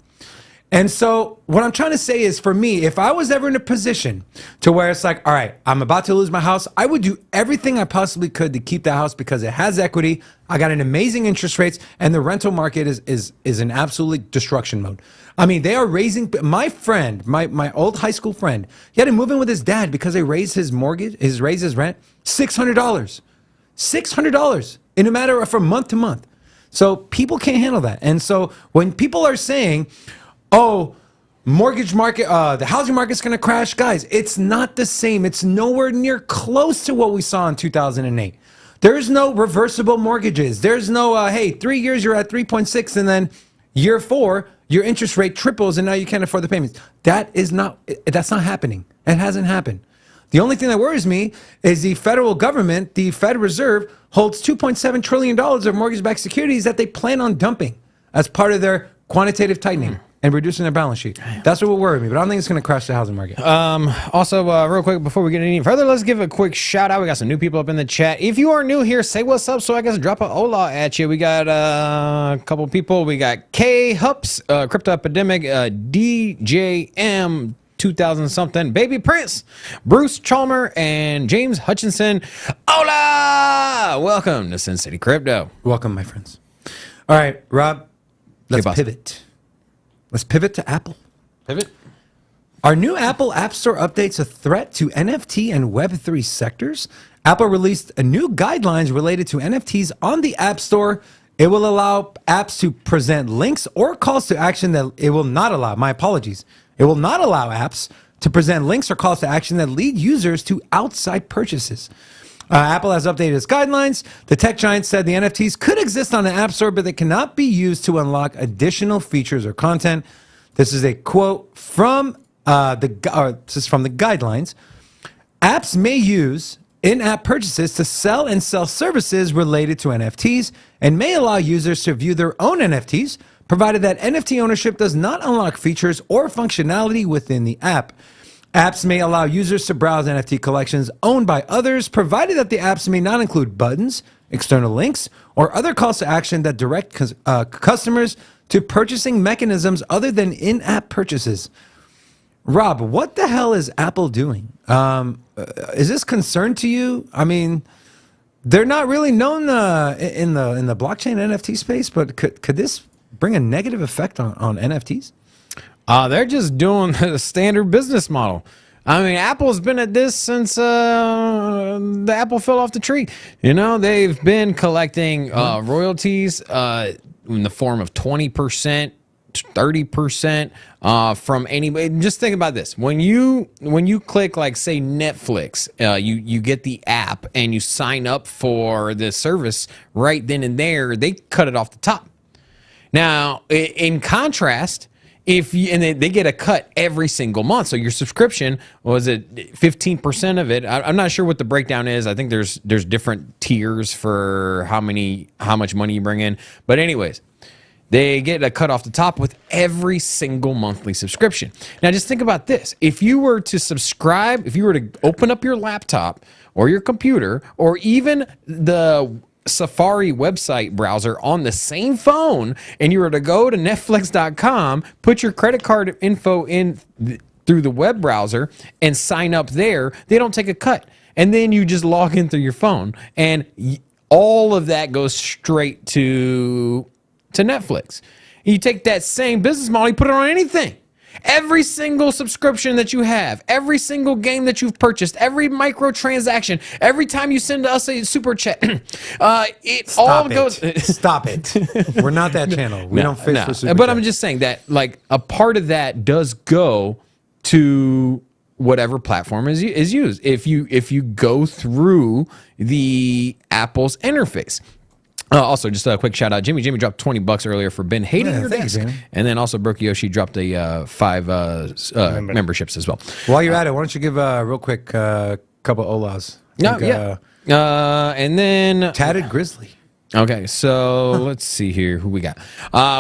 And so what I'm trying to say is, for me, if I was ever in a position to where it's like, all right, I'm about to lose my house, I would do everything I possibly could to keep the house because it has equity. I got an amazing interest rates, and the rental market is in absolutely destruction mode. I mean, they are raising. My friend, my old high school friend, he had to move in with his dad because they raised his mortgage, raised his rent $600, $600 in a matter of from month to month. So people can't handle that. And so when people are saying, oh, mortgage market, the housing market's going to crash. Guys, it's not the same. It's nowhere near close to what we saw in 2008. There's no reversible mortgages. There's no, hey, 3 years you're at 3.6 and then year 4, your interest rate triples and now you can't afford the payments. That's not happening. It hasn't happened. The only thing that worries me is the federal government, the Fed Reserve, holds $2.7 trillion of mortgage-backed securities that they plan on dumping as part of their quantitative tightening and reducing their balance sheet. That's what will worry me, but I don't think it's going to crash the housing market. Also, real quick, before we get any further, let's give a quick shout out. We got some new people up in the chat. If you are new here, say what's up so I guess drop a hola at you. We got a couple people. We got K Hups, Crypto Epidemic, DJM 2000 something, Baby Prince, Bruce Chalmer, and James Hutchinson. Hola! Welcome to Sin City Crypto. Welcome, my friends. All right, Rob, let's boss. pivot. Let's pivot to Apple. Pivot. Are new Apple App Store updates a threat to NFT and Web3 sectors? Apple released a new guidelines related to NFTs on the App Store. It will allow apps to present links or calls to action that it will not allow. My apologies. It will not allow apps to present links or calls to action that lead users to outside purchases. Apple has updated its guidelines. The tech giant said the NFTs could exist on the App Store, but they cannot be used to unlock additional features or content. This is a quote from the guidelines. Apps may use in-app purchases to sell and sell services related to NFTs and may allow users to view their own NFTs, provided that NFT ownership does not unlock features or functionality within the app. Apps may allow users to browse NFT collections owned by others, provided that the apps may not include buttons, external links, or other calls to action that direct customers to purchasing mechanisms other than in-app purchases. Rob, what the hell is Apple doing? Is this concern to you? I mean, they're not really known in the blockchain NFT space, but could this bring a negative effect on NFTs? They're just doing the standard business model. I mean, Apple's been at this since the apple fell off the tree. You know, they've been collecting royalties in the form of 20%, 30% from anybody. Just think about this: when you click, like, say, Netflix, you get the app and you sign up for the service right then and there. They cut it off the top. Now, in contrast, they get a cut every single month. So your subscription, was it 15% of it? I'm not sure what the breakdown is. I think there's different tiers for how much money you bring in. But anyways, they get a cut off the top with every single monthly subscription. Now just think about this. If you were to subscribe, if you were to open up your laptop or your computer or even the Safari website browser on the same phone, and you were to go to Netflix.com, put your credit card info in through the web browser and sign up there, they don't take a cut. And then you just log in through your phone, and all of that goes straight to Netflix. You take that same business model, you put it on anything. Every single subscription that you have, every single game that you've purchased, every microtransaction, every time you send us a super chat, Stop it. We're not that channel. We don't fish for super But chat. I'm just saying that, like, a part of that does go to whatever platform is used. If you go through the Apple's interface. Also, just a quick shout out. Jimmy dropped $20 earlier for Ben hating your desk. And then also Brooke Yoshi dropped a 5 memberships as well. While you're at it, why don't you give a real quick couple olas? And then Tatted Grizzly. Okay, so let's see here who we got.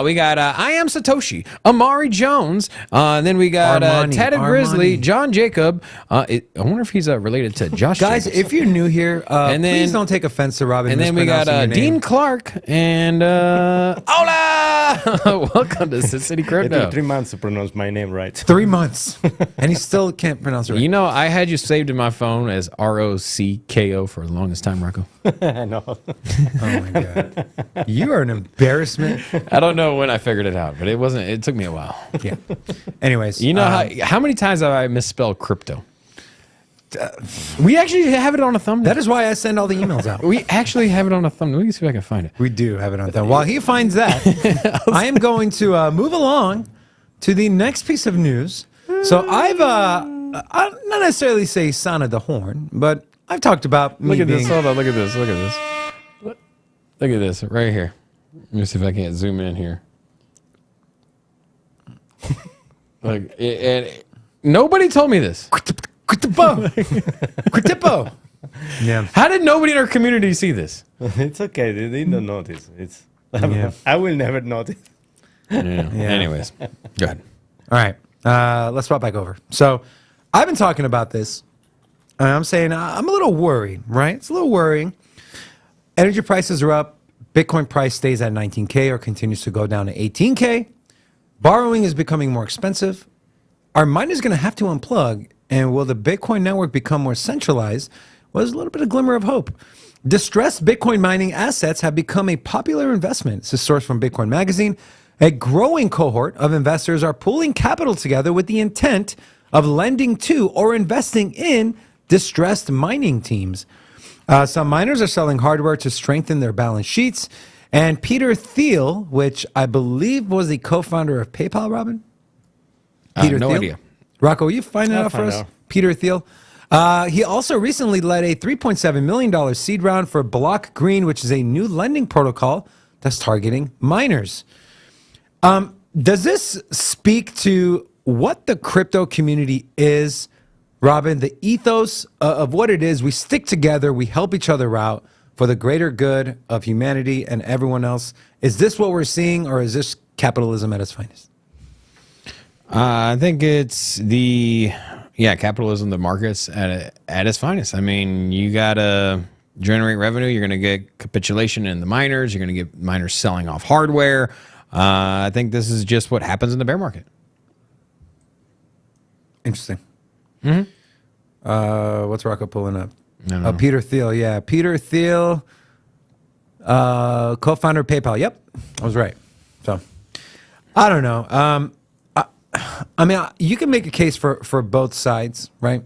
We got I Am Satoshi, Amari Jones, and then we got Tatted Grizzly, John Jacob. I wonder if he's related to Josh. Guys, Jacobs. if you're new here, and then, please don't take offense to Robin. And then we got Dean Clark and Hola! Welcome to City Crypto. It took 3 months to pronounce my name right. 3 months, and he still can't pronounce it right. You know, I had you saved in my phone as Rocko for the longest time, Rocco. I know. Oh my god. You are an embarrassment. I don't know when I figured it out, but it took me a while. Yeah. Anyways. You know how many times have I misspelled crypto? We actually have it on a thumbnail. That is why I send all the emails out. We actually have it on a thumbnail. Let me see if I can find it. We do have it on thumbnail. While he finds that, I am going to move along to the next piece of news. So I'll not necessarily say sounded the horn, but I've talked about me Look at this. being... Hold on. Look at this. Look at this right here. Let me see if I can't zoom in here. Like, nobody told me this. Critipo. Yeah. How did nobody in our community see this? It's okay. They don't notice. I will never notice. Yeah. Anyways, go ahead. All right. Let's swap back over. So I've been talking about this, and I'm saying I'm a little worried, right? It's a little worrying. Energy prices are up. Bitcoin price stays at 19K or continues to go down to 18K. Borrowing is becoming more expensive. Are miners going to have to unplug? And will the Bitcoin network become more centralized? Well, there's a little bit of glimmer of hope. Distressed Bitcoin mining assets have become a popular investment. This is sourced from Bitcoin Magazine. A growing cohort of investors are pooling capital together with the intent of lending to or investing in distressed mining teams. Some miners are selling hardware to strengthen their balance sheets. And Peter Thiel, which I believe was the co-founder of PayPal, Robin? Peter no Thiel? idea. Rocco, you find it out for find us? out. Peter Thiel. He also recently led a $3.7 million seed round for Block Green, which is a new lending protocol that's targeting miners. Does this speak to what the crypto community is Robin, the ethos of what it is, we stick together, we help each other out for the greater good of humanity and everyone else. Is this what we're seeing, or is this capitalism at its finest? I think it's capitalism, the markets at its finest. I mean, you got to generate revenue. You're going to get capitulation in the miners. You're going to get miners selling off hardware. I think this is just what happens in the bear market. Interesting. Mm-hmm. What's Rocco pulling up? No. Peter Thiel. Yeah, Peter Thiel, co-founder of PayPal. Yep, I was right. So, I don't know. I mean, you can make a case for both sides, right?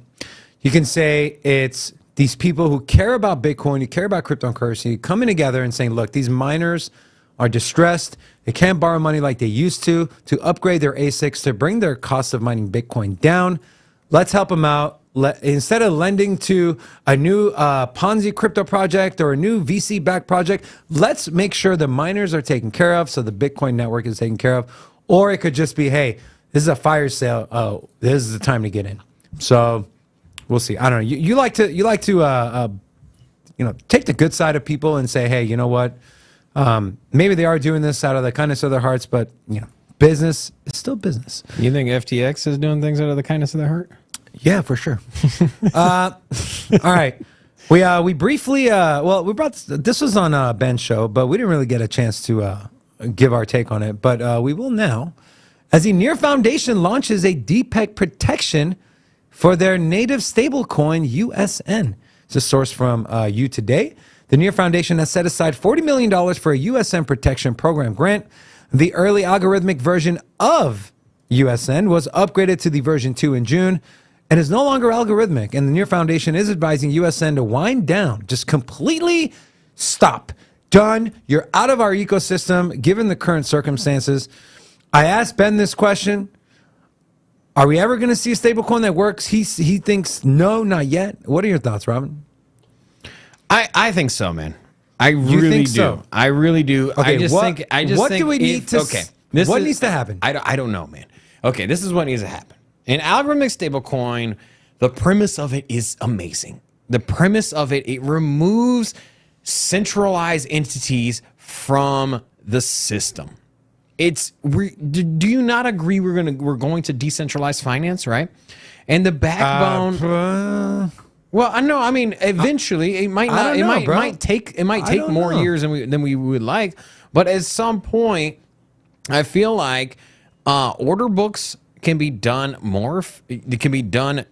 You can say it's these people who care about Bitcoin, who care about cryptocurrency, coming together and saying, look, these miners are distressed. They can't borrow money like they used to upgrade their ASICs, to bring their cost of mining Bitcoin down. Let's help them out. Instead of lending to a new Ponzi crypto project or a new VC-backed project, let's make sure the miners are taken care of, so the Bitcoin network is taken care of. Or it could just be, hey, this is a fire sale. Oh, this is the time to get in. So we'll see. I don't know. You like to take the good side of people and say, hey, you know what? Maybe they are doing this out of the kindness of their hearts, but business is still business. You think FTX is doing things out of the kindness of their heart? Yeah, for sure. All right. We briefly, we brought, this was on Ben's show, but we didn't really get a chance to give our take on it, but we will now, as the Near Foundation launches a DPEG protection for their native stablecoin USN. It's a source from You Today. The Near Foundation has set aside $40 million for a USN protection program grant. The early algorithmic version of USN was upgraded to the version 2 in June and is no longer algorithmic. And the Near Foundation is advising USN to wind down, just completely stop. Done. You're out of our ecosystem, given the current circumstances. I asked Ben this question. Are we ever going to see a stablecoin that works? He thinks no, not yet. What are your thoughts, Robin? I think so, man. I really do. So? I really do. Okay, what do we need to? Okay, what needs to happen? I don't know, man. Okay, this is what needs to happen. An algorithmic stablecoin, the premise of it is amazing. The premise of it removes centralized entities from the system. Do you not agree we're going to decentralize finance, right? And the backbone. Well, I know. I mean, eventually it might not. It might take more years than we would like. But at some point, I feel like order books can be done more. It can be done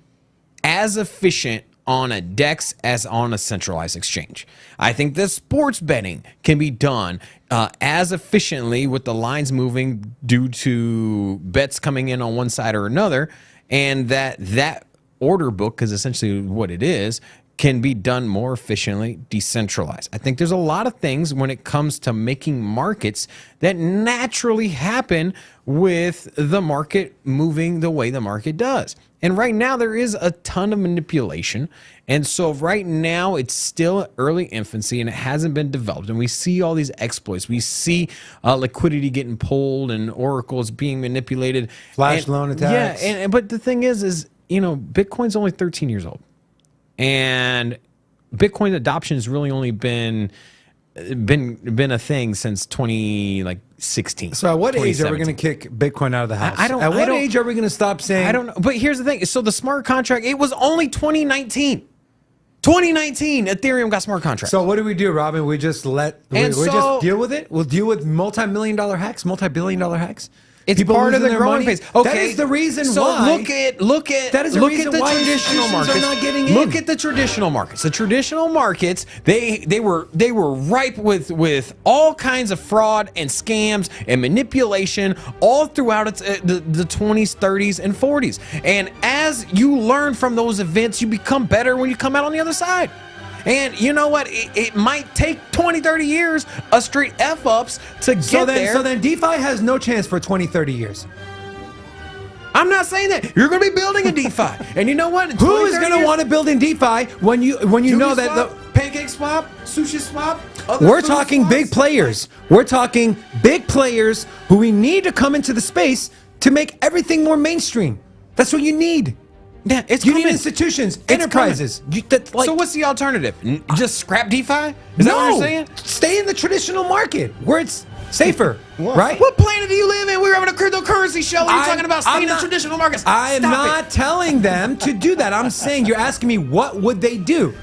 as efficient on a DEX as on a centralized exchange. I think that sports betting can be done as efficiently with the lines moving due to bets coming in on one side or another, and that order book, because essentially what it is, can be done more efficiently decentralized. I think there's a lot of things when it comes to making markets that naturally happen with the market moving the way the market does. And right now there is a ton of manipulation. And so right now it's still early infancy and it hasn't been developed. And we see all these exploits. We see liquidity getting pulled and oracles being manipulated. Flash loan attacks. Yeah, but the thing is, Bitcoin's only 13 years old. And Bitcoin adoption has really only been a thing since 2016. So at what age are we going to kick Bitcoin out of the house? At what age are we going to stop saying? I don't know. But here's the thing. So the smart contract, it was only 2019. 2019, Ethereum got smart contracts. So what do we do, Robin? We just just deal with it? We'll deal with multi-billion-dollar hacks? It's People part of the their growing money? phase. Okay, that is the reason so why. Look at that is the reason the why traditional institutions markets are not getting in. Look at the traditional markets. The traditional markets, they were ripe with all kinds of fraud and scams and manipulation all throughout the 20s, 30s, and 40s. And as you learn from those events, you become better when you come out on the other side. And you know what? It might take 20, 30 years of straight F-ups to get there. So then DeFi has no chance for 20, 30 years. I'm not saying that. You're going to be building a DeFi. And you know what? Who is going to want to build in DeFi when you know that the Pancake Swap, Sushi Swap? We're talking big players. We're talking big players who we need to come into the space to make everything more mainstream. That's what you need. Yeah, it's you need coming. institutions, It's enterprises. So what's the alternative? Just scrap DeFi? Is that what you're saying? Stay in the traditional market where it's safer, right? What planet do you live in? We were having a cryptocurrency show and you're talking about staying in the traditional markets. I am Stop not it. telling them to do that. I'm saying, you're asking me what would they do?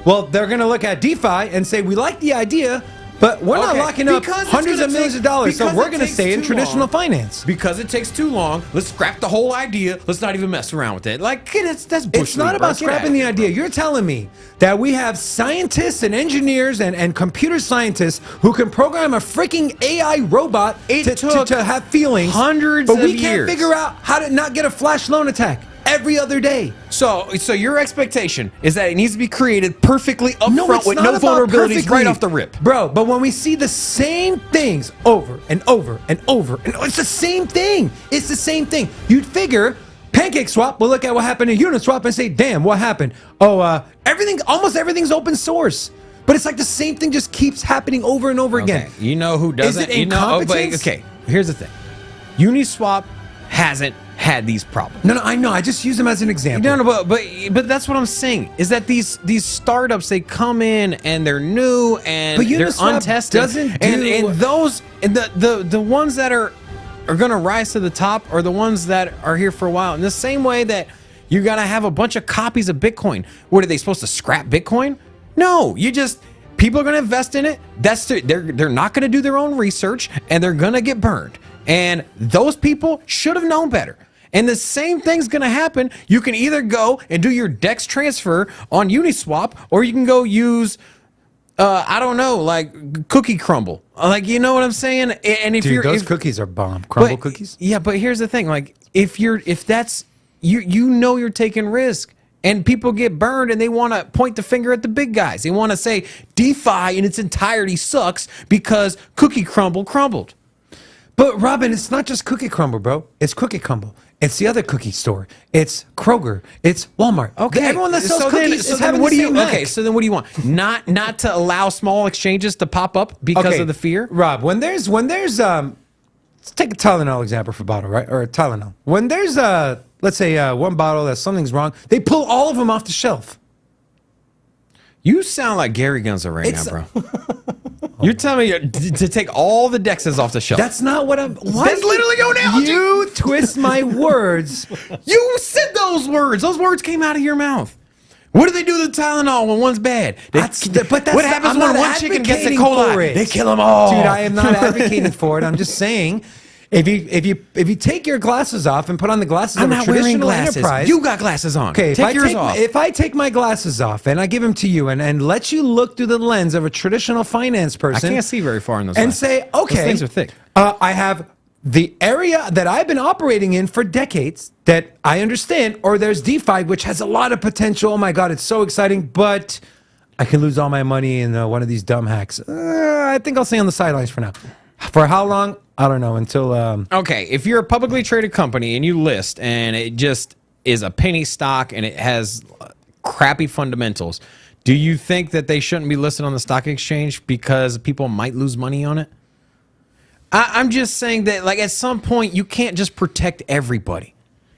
Well, they're going to look at DeFi and say, we like the idea, but we're not locking up hundreds of millions of dollars, so we're going to stay in traditional finance. Because it takes too long, let's scrap the whole idea. Let's not even mess around with it. Like, that's bullshit. It's not about scrapping the idea. You're telling me that we have scientists and engineers and computer scientists who can program a freaking AI robot to have feelings, hundreds but we of can't years. figure out how to not get a flash loan attack every other day. So your expectation is that it needs to be created perfectly upfront it's with not no about vulnerabilities perfectly. right off the rip. Bro, but when we see the same things over and over and over, and it's the same thing. It's the same thing. You'd figure PancakeSwap will look at what happened to Uniswap and say, damn, what happened? Oh, almost everything's open source. But it's like the same thing just keeps happening over and over again. You know who doesn't? Is it incompetence? Okay, here's the thing. Uniswap hasn't had these problems. No, I know. I just use them as an example. No, but that's what I'm saying is that these startups, they come in and they're new and But they're Uniswap untested, doesn't and do- those the ones that are going to rise to the top are the ones that are here for a while. In the same way that you're going to have a bunch of copies of Bitcoin. What are they supposed to scrap Bitcoin? No, people are going to invest in it. They're not going to do their own research and they're going to get burned. And those people should have known better. And the same thing's going to happen. You can either go and do your DEX transfer on Uniswap, or you can go use, I don't know, like Cookie Crumble. Like, you know what I'm saying? And if those cookies are bomb. Crumble cookies? Yeah, but here's the thing. Like, if that's, you know you're taking risk. And people get burned and they want to point the finger at the big guys. They want to say DeFi in its entirety sucks because Cookie Crumble crumbled. But Robin, it's not just Cookie Crumble, bro. It's Cookie Crumble. It's the other cookie store. It's Kroger. It's Walmart. Okay, everyone that sells cookies is having what the do you? same hack. Okay, so then what do you want? Not to allow small exchanges to pop up because of the fear. Rob, when there's let's take a Tylenol example for bottle, right? Or a Tylenol. When there's let's say one bottle that something's wrong, they pull all of them off the shelf. You sound like Gary Gunza right now, bro. You're telling me to take all the dexes off the shelf. That's not what I'm. That's literally your analogy. You twist my words. You said those words. Those words came out of your mouth. What do they do to the Tylenol when one's bad? What happens when one chicken gets E. coli? They kill them all. Dude, I am not advocating for it. I'm just saying, if you take your glasses off and put on the glasses of a traditional enterprise, You got glasses on. Okay, take yours off. If I take my glasses off and I give them to you and let you look through the lens of a traditional finance person, I can't see very far in those. and glasses. say, okay, those things are thick. I have the area that I've been operating in for decades that I understand, or there's DeFi, which has a lot of potential. Oh my God, it's so exciting, but I can lose all my money in one of these dumb hacks. I think I'll stay on the sidelines for now. For how long? I don't know, until... Okay, if you're a publicly traded company and you list and it just is a penny stock and it has crappy fundamentals, do you think that they shouldn't be listed on the stock exchange because people might lose money on it? I'm just saying that, like, at some point, you can't just protect everybody.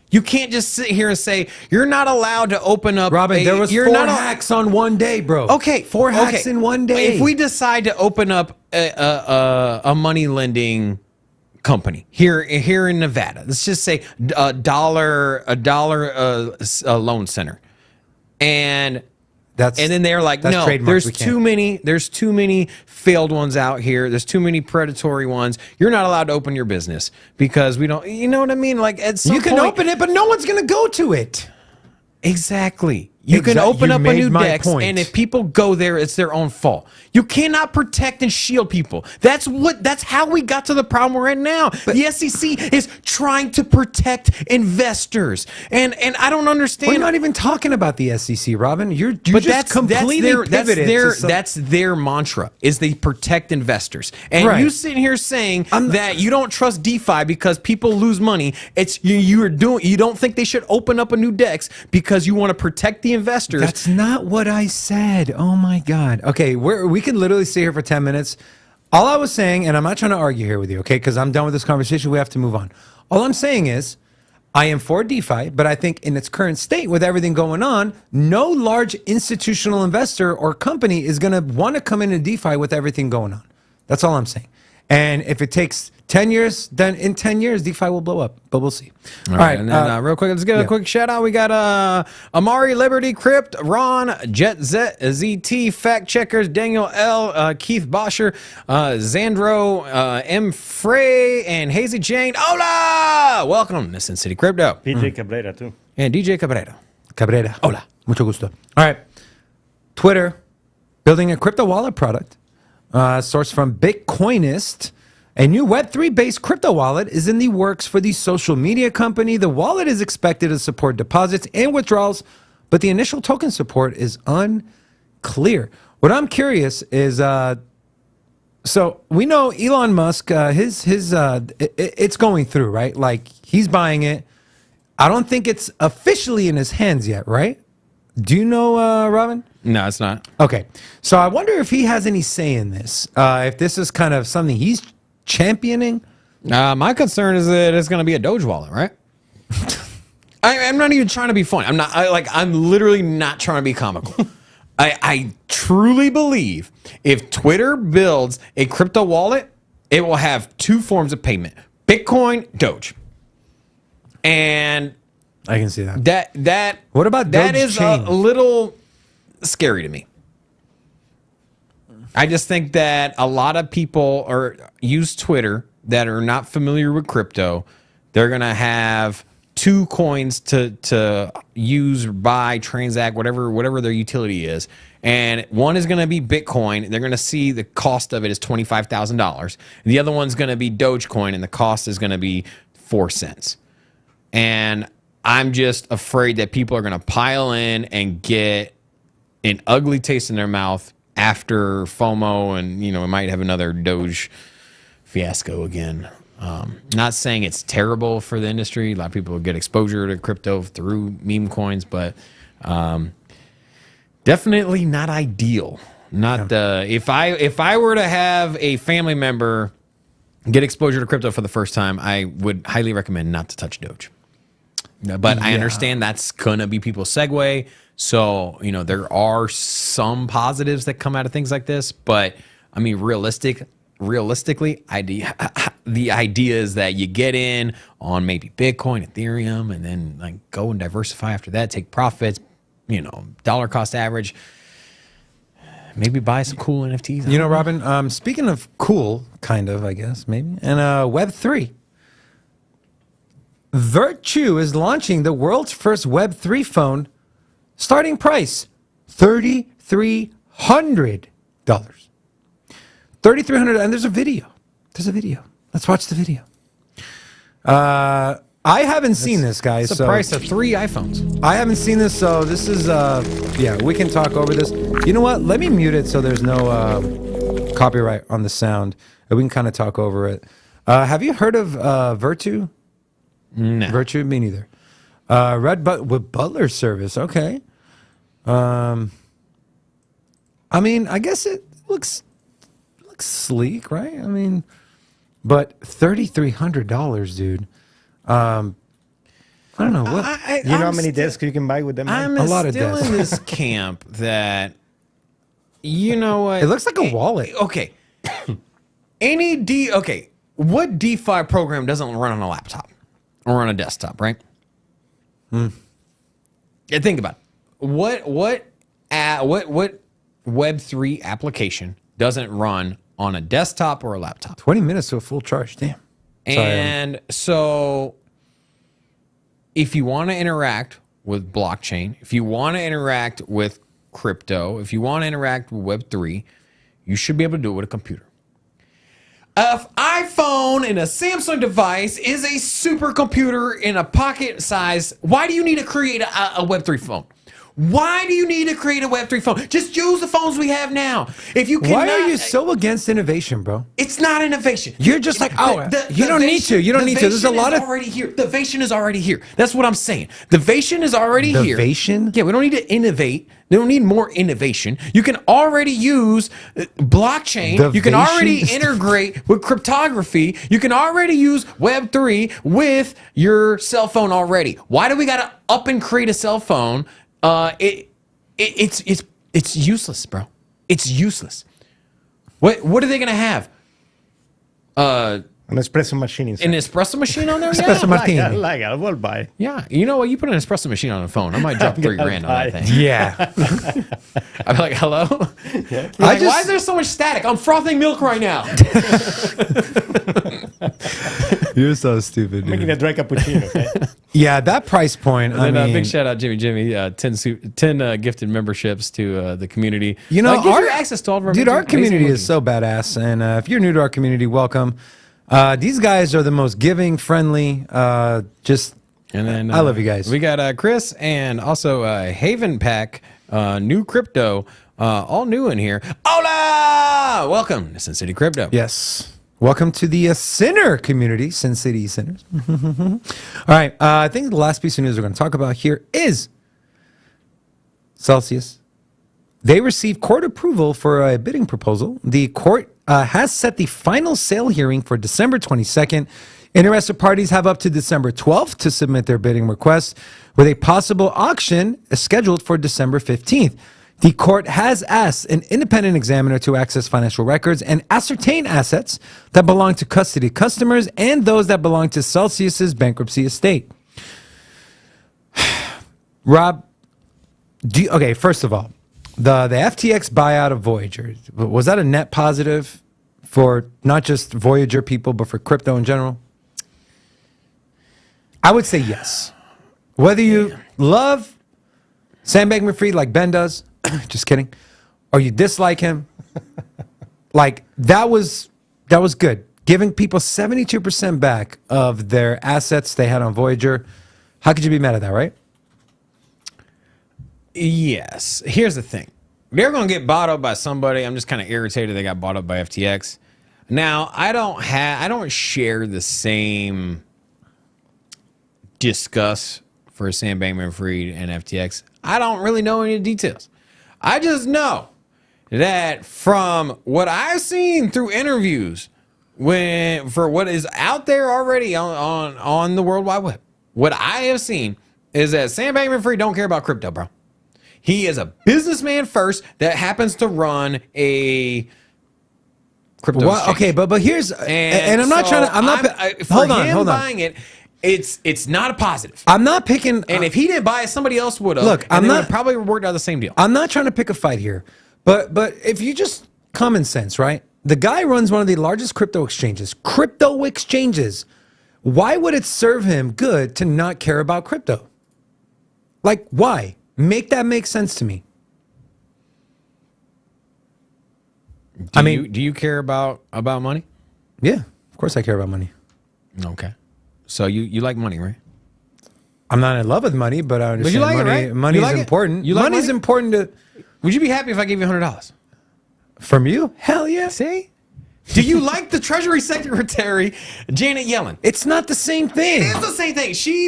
You can't just sit here and say, you're not allowed to open up... Robin, there was 4 hacks on one day, bro. Okay. 4 hacks in one day. If we decide to open up a money lending company here in Nevada, let's just say a dollar loan center, and then they're like, no, there's too many failed ones out here. There's too many predatory ones. You're not allowed to open your business because we don't. You know what I mean? Like, at some you can point, open it, but no one's gonna go to it. Exactly. You can open up a new DEX, and if people go there, it's their own fault. You cannot protect and shield people. That's how we got to the problem we're in now. The SCC is trying to protect investors, and I don't understand. We're not even talking about the SCC, Robin. You just completely pivoted. That's their mantra, is they protect investors. And you sitting here saying that you don't trust DeFi because people lose money. It's you don't think they should open up a new DEX because you want to protect the investors. That's not what I said. Oh my God. Okay, we can literally sit here for 10 minutes. All I was saying, and I'm not trying to argue here with you, okay, because I'm done with this conversation. We have to move on. All I'm saying is, I am for DeFi, but I think in its current state, with everything going on, no large institutional investor or company is going to want to come into DeFi with everything going on. That's all I'm saying. And if it takes 10 years, then in 10 years, DeFi will blow up, but we'll see. All right. And then real quick, let's give a quick shout out. We got Amari, Liberty, Crypt, Ron, Jet ZT, Fact Checkers, Daniel L, Keith Bosher, Zandro, M. Frey, and Hazy Jane. Hola! Welcome to Sin City Crypto. PJ Cabrera, too. And DJ Cabrera. Cabrera. Hola. Mucho gusto. All right. Twitter, building a crypto wallet product. Source from Bitcoinist. A new Web3-based crypto wallet is in the works for the social media company. The wallet is expected to support deposits and withdrawals, but the initial token support is unclear. What I'm curious is, so we know Elon Musk, it's going through, right? Like, he's buying it. I don't think it's officially in his hands yet, right? Do you know, Robin? No, it's not. Okay. So I wonder if he has any say in this, if this is kind of something he's championing. My concern is that it's going to be a Doge wallet, right? I'm not even trying to be funny. I'm literally not trying to be comical. I truly believe if Twitter builds a crypto wallet, it will have two forms of payment: Bitcoin, Doge. And I can see that. What about that? Doge Is chain? a little scary to me. I just think that a lot of people use Twitter that are not familiar with crypto. They're gonna have two coins to use, buy, transact, whatever their utility is, and one is gonna be Bitcoin. They're gonna see the cost of it is $25,000. The other one's gonna be Dogecoin, and the cost is gonna be 4 cents. And I'm just afraid that people are gonna pile in and get an ugly taste in their mouth after FOMO, and we might have another Doge fiasco again. Not saying it's terrible for the industry. A lot of people get exposure to crypto through meme coins, but definitely not ideal. If I were to have a family member get exposure to crypto for the first time, I would highly recommend not to touch Doge. But I understand that's gonna be people's segue. So, there are some positives that come out of things like this, but I mean, realistically, the idea is that you get in on maybe Bitcoin, Ethereum, and then go and diversify after that, take profits, dollar cost average, maybe buy some cool NFTs. Robin, speaking of cool, kind of, I guess, maybe, and Web3. Virtue is launching the world's first Web3 phone. Starting price, $3,300. $3,300, and there's a video. Let's watch the video. I haven't seen this, guys. It's the price of 3 iPhones. I haven't seen this, so this is, we can talk over this. You know what? Let me mute it so there's no copyright on the sound, and we can kind of talk over it. Have you heard of Virtue? No. Virtue? Me neither. With Butler service, okay. I mean, I guess it looks sleek, right? I mean, but $3,300, dude. I don't know what. You know how many desks you can buy with them? I'm A lot of still desks. in this camp that you know what? It looks like a wallet. Okay. What DeFi program doesn't run on a laptop or on a desktop, right? Yeah, think about it. What Web3 application doesn't run on a desktop or a laptop? 20 minutes to a full charge. Damn. And so if you want to interact with blockchain, if you want to interact with crypto, if you want to interact with Web3, you should be able to do it with a computer. If iPhone and a Samsung device is a supercomputer in a pocket size, why do you need to create a Web3 phone? Why do you need to create a Web3 phone? Just use the phones we have now. If you cannot, Why are you so against innovation, bro? It's not innovation. You're just like, you don't need to. You don't need to. There's a lot of already here. The Vation is already here. That's what I'm saying. The Vation is already here. The Vation? Yeah, we don't need to innovate. They don't need more innovation. You can already use blockchain. You can already integrate with cryptography. You can already use Web3 with your cell phone already. Why do we got to up and create a cell phone? It's useless, bro. It's useless. What are they gonna have? An espresso machine inside. An espresso machine on there? Espresso martini. I like it. I will buy. Yeah. You know what? You put an espresso machine on a phone, I might drop $3,000 on that thing. Yeah. I'd be like, hello? You're like, why is there so much static? I'm frothing milk right now. You're so stupid, Making a dry cappuccino. Okay? Yeah, that price point. And then big shout out, Jimmy. 10 gifted memberships to the community. You know, gives you access to all of our our community amazing is so badass. And if you're new to our community, welcome. These guys are the most giving, friendly. And then I love you guys. We got Chris and also Haven Pack, new crypto, all new in here. Hola! Welcome to Sin City Crypto. Yes. Welcome to the Sinner community, Sin City Sinners. All right. I think the last piece of news we're going to talk about here is Celsius. They received court approval for a bidding proposal. The court has set the final sale hearing for December 22nd. Interested parties have up to December 12th to submit their bidding request, with a possible auction scheduled for December 15th. The court has asked an independent examiner to access financial records and ascertain assets that belong to custody customers and those that belong to Celsius's bankruptcy estate. Rob, okay, first of all, the FTX buyout of Voyager, was that a net positive for not just Voyager people, but for crypto in general? I would say yes. Whether you love Sam Bankman-Fried like Ben does, just kidding, or you dislike him, like that was good. Giving people 72% back of their assets they had on Voyager. How could you be mad at that, right? Yes. Here's the thing. They're going to get bought up by somebody. I'm just kind of irritated they got bought up by FTX. Now, I don't share the same disgust for Sam Bankman-Fried and FTX. I don't really know any details. I just know that from what I've seen through interviews for what is out there already on the World Wide Web, what I have seen is that Sam Bankman-Fried don't care about crypto, bro. He is a businessman first that happens to run a crypto exchange. Okay, but here's and I'm not trying to. Hold on. Buying it, it's not a positive. I'm not picking. And if he didn't buy it, somebody else would have. Look, I'm not probably worked out the same deal. I'm not trying to pick a fight here, but if you just common sense, right? The guy runs one of the largest crypto exchanges. Why would it serve him good to not care about crypto? Like, why? Make that make sense to me. Do you care about money? Yeah, of course I care about money. Okay. So you like money, right? I'm not in love with money, but I understand but you like money. It, right? Money is like important. You like money's money? Important to. Would you be happy if I gave you $100? From you? Hell yeah. See? Do you like the Treasury Secretary, Janet Yellen? It's not the same thing. It is the same thing. She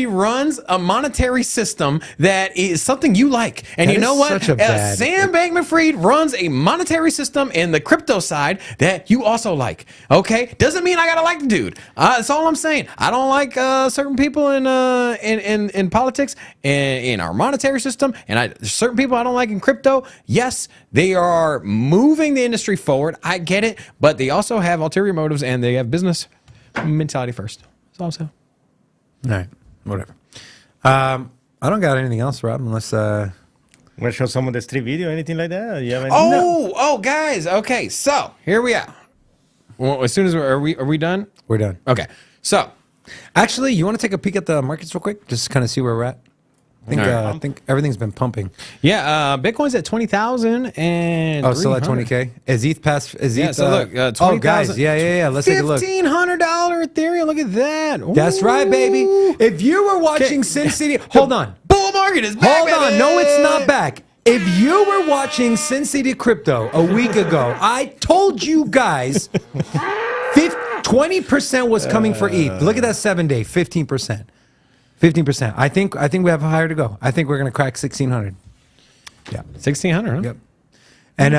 runs a monetary system that is something you like. And that you know what? Sam Bankman-Fried runs a monetary system in the crypto side that you also like. Okay? Doesn't mean I gotta like the dude. That's all I'm saying. I don't like certain people in politics and in our monetary system, and there's certain people I don't like in crypto. Yes, they are moving the industry forward. I get it, but they also have ulterior motives and they have business mentality first. That's all I'm saying. All right, whatever. I don't got anything else, Rob, unless want to show some of the street video, anything like that? You have any? Oh, guys. Okay, so here we are. Well, as soon as are we done? we're done. Okay, so Actually, you want to take a peek at the markets real quick, just kind of see where we're at. I think everything's been pumping. Yeah, Bitcoin's at 20,000 and Oh, still at 20K. Is ETH past? Is ETH? So look, 20,000. Oh, guys, yeah. Let's take a look. $1,500 Ethereum. Look at that. Ooh. That's right, baby. If you were watching Sin City, hold on. Bull market is back. Hold on. No, it's not back. If you were watching Sin City Crypto a week ago, I told you guys 20% was coming for ETH. Look at that 7-day, 15%. 15%. I think we have higher to go. I think we're going to crack 1,600. Yeah. 1,600, huh? Yep. And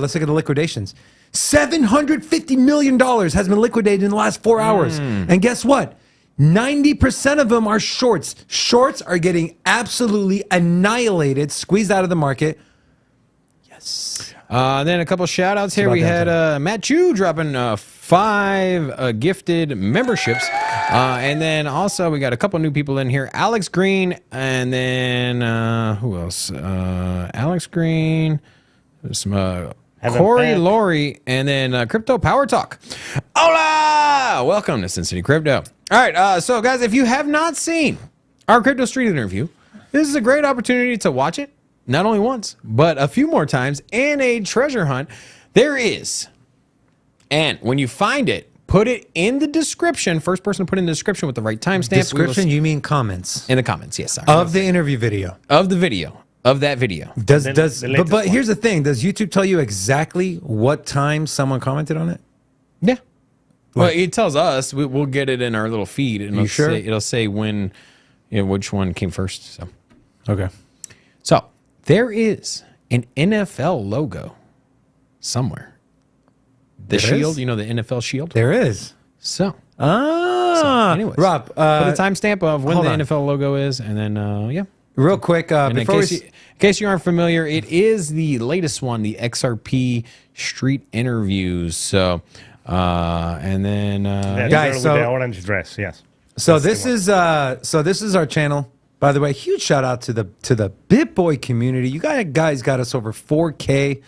let's look at the liquidations. $750 million has been liquidated in the last 4 hours. And guess what? 90% of them are shorts. Shorts are getting absolutely annihilated, squeezed out of the market. Yes. Then a couple shout outs here. We had Matt Chu dropping 5 gifted memberships. And then also we got a couple new people in here. Alex Green and then who else? Alex Green, some Corey Laurie, and then Crypto Power Talk. Hola! Welcome to Sin City Crypto. All right, so guys, if you have not seen our Crypto Street interview, this is a great opportunity to watch it, not only once, but a few more times, and a treasure hunt. There is. And when you find it, put it in the description. First person to put in the description with the right timestamp. Description, you mean comments? In the comments, yes. Sorry. Of the interview video. Of the video. Of that video. But here's the thing. Does YouTube tell you exactly what time someone commented on it? Yeah. Well, it tells us. We'll get it in our little feed. And it'll say when, which one came first. So, okay. So there is an NFL logo somewhere. The shield, the NFL shield? There is. So. Anyways. Rob, put a timestamp of when the NFL logo is, and then, yeah. Real quick, before in case you aren't familiar, it is the latest one, the XRP Street Interviews. So, and then guys, with the orange dress, yes. So this is our channel. By the way, huge shout out to the Bitboy community. You guys got us over 4K.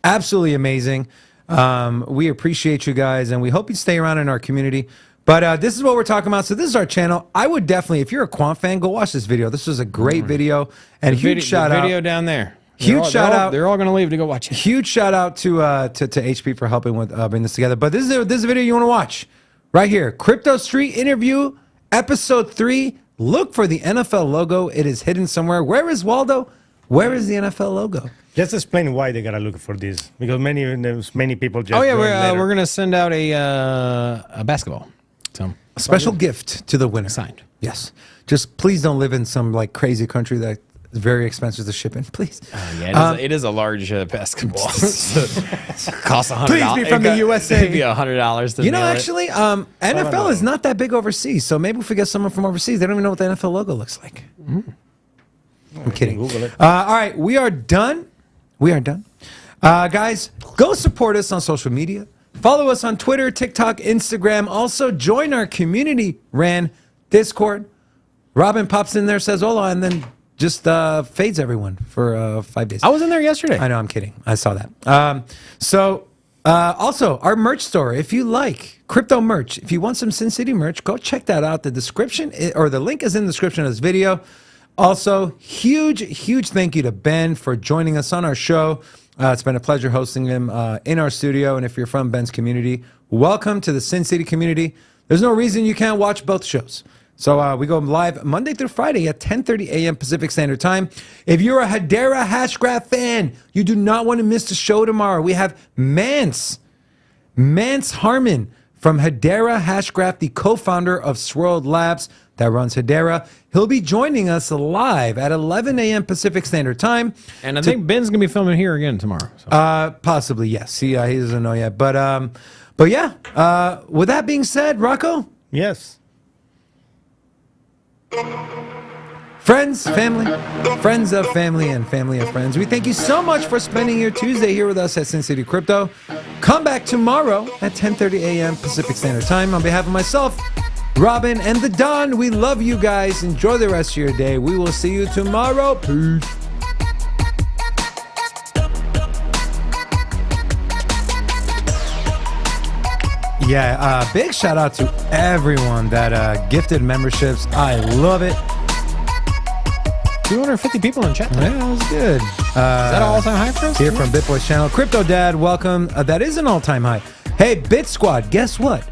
Absolutely amazing. We appreciate you guys, and we hope you stay around in our community. But this is what we're talking about. So this is our channel. I would definitely, if you're a quant fan, go watch this video. This was a great video. And huge shout out. Video down there. Huge shout out. They're all going to leave to go watch it. Huge shout out to HP for helping with bring this together. But this is a video you want to watch right here. Crypto Street Interview, Episode 3. Look for the NFL logo. It is hidden somewhere. Where is Waldo? Where is the NFL logo? Just explain why they gotta look for this, because many people just. Oh yeah, we're gonna send out a basketball. So a special gift to the winner. Signed. Yes. Just please don't live in some like crazy country that is very expensive to ship in. Please. Yeah, it is a large basketball. Costs $100. Please be from the USA. Maybe $100 to actually, NFL is not that big overseas. So maybe if we get someone from overseas, they don't even know what the NFL logo looks like. I'm kidding. Google it. All right, we are done. We are done. Guys, go support us on social media. Follow us on Twitter, TikTok, Instagram. Also, join our community ran Discord. Robin pops in there, says hola, and then just fades everyone for 5 days. I was in there yesterday. I know, I'm kidding. I saw that. Also, our merch store. If you like crypto merch, if you want some Sin City merch, go check that out. The description or the link is in the description of this video. Also, huge thank you to Ben for joining us on our show. It's been a pleasure hosting him in our studio. And if you're from Ben's community, welcome to the Sin City community. There's no reason you can't watch both shows. So we go live Monday through Friday at 10:30 a.m. Pacific Standard Time. If you're a Hedera Hashgraph fan, you do not want to miss the show tomorrow. We have Mance Harmon from Hedera Hashgraph, the co-founder of Swirled Labs that runs Hedera. He'll be joining us live at 11 a.m. Pacific Standard Time. And I think Ben's going to be filming here again tomorrow. So. Possibly, yes. He doesn't know yet. But yeah, with that being said, Rocco? Yes. Friends, family, friends of family, and family of friends, we thank you so much for spending your Tuesday here with us at Sin City Crypto. Come back tomorrow at 10:30 a.m. Pacific Standard Time. On behalf of myself, Robin, and the Don, we love you guys. Enjoy the rest of your day. We will see you tomorrow. Peace. Yeah, big shout out to everyone that gifted memberships. I love it. 250 people in chat today. Yeah, that was good. Is that an all-time high for us? Here from Bitboy's channel. Crypto Dad, welcome. That is an all-time high. Hey, Bit Squad, guess what?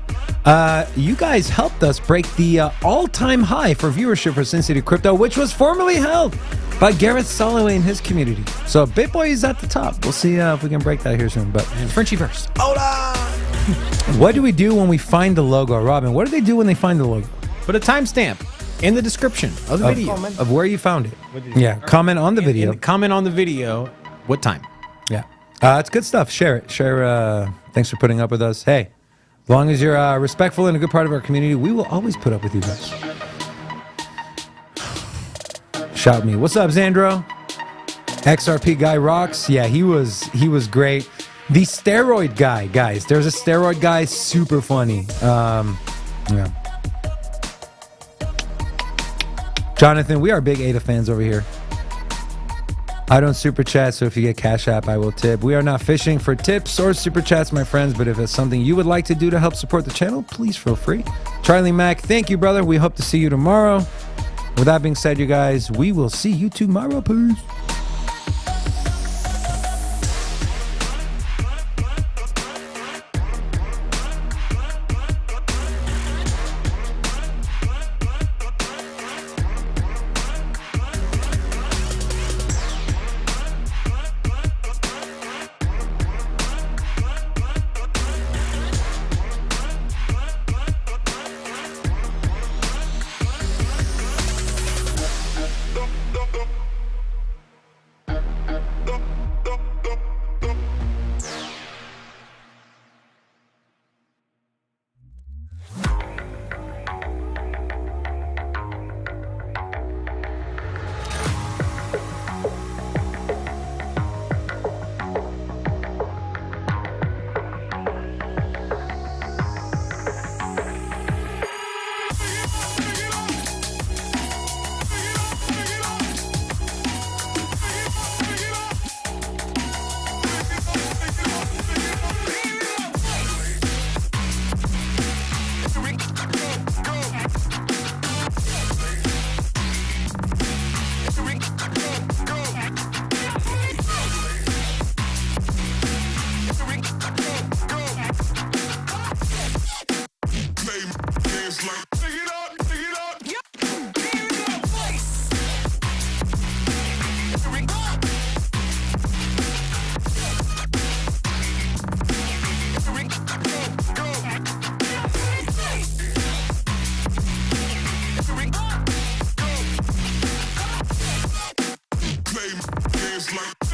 You guys helped us break the all-time high for viewership for Sin City Crypto, which was formerly held by Gareth Soloway and his community. So Bitboy is at the top. We'll see if we can break that here soon. But And Frenchie verse. what do we do when we find the logo, Robin? What do they do when they find the logo? Put a timestamp in the description of the video. Of where you found it. Yeah, comment on the video. Comment on the video what time. Yeah. It's good stuff. Share it. Share. Thanks for putting up with us. Hey, as long as you're respectful and a good part of our community, we will always put up with you guys. Shout me. What's up, Xandro? XRP guy rocks. Yeah, he was great. The steroid guy, guys. There's a steroid guy, super funny. Yeah. Jonathan, we are big ADA fans over here. I don't super chat, so if you get Cash App, I will tip. We are not fishing for tips or super chats, my friends, but if it's something you would like to do to help support the channel, please feel free. Charlie Mack, thank you, brother. We hope to see you tomorrow. With that being said, you guys, we will see you tomorrow. Peace. Play games like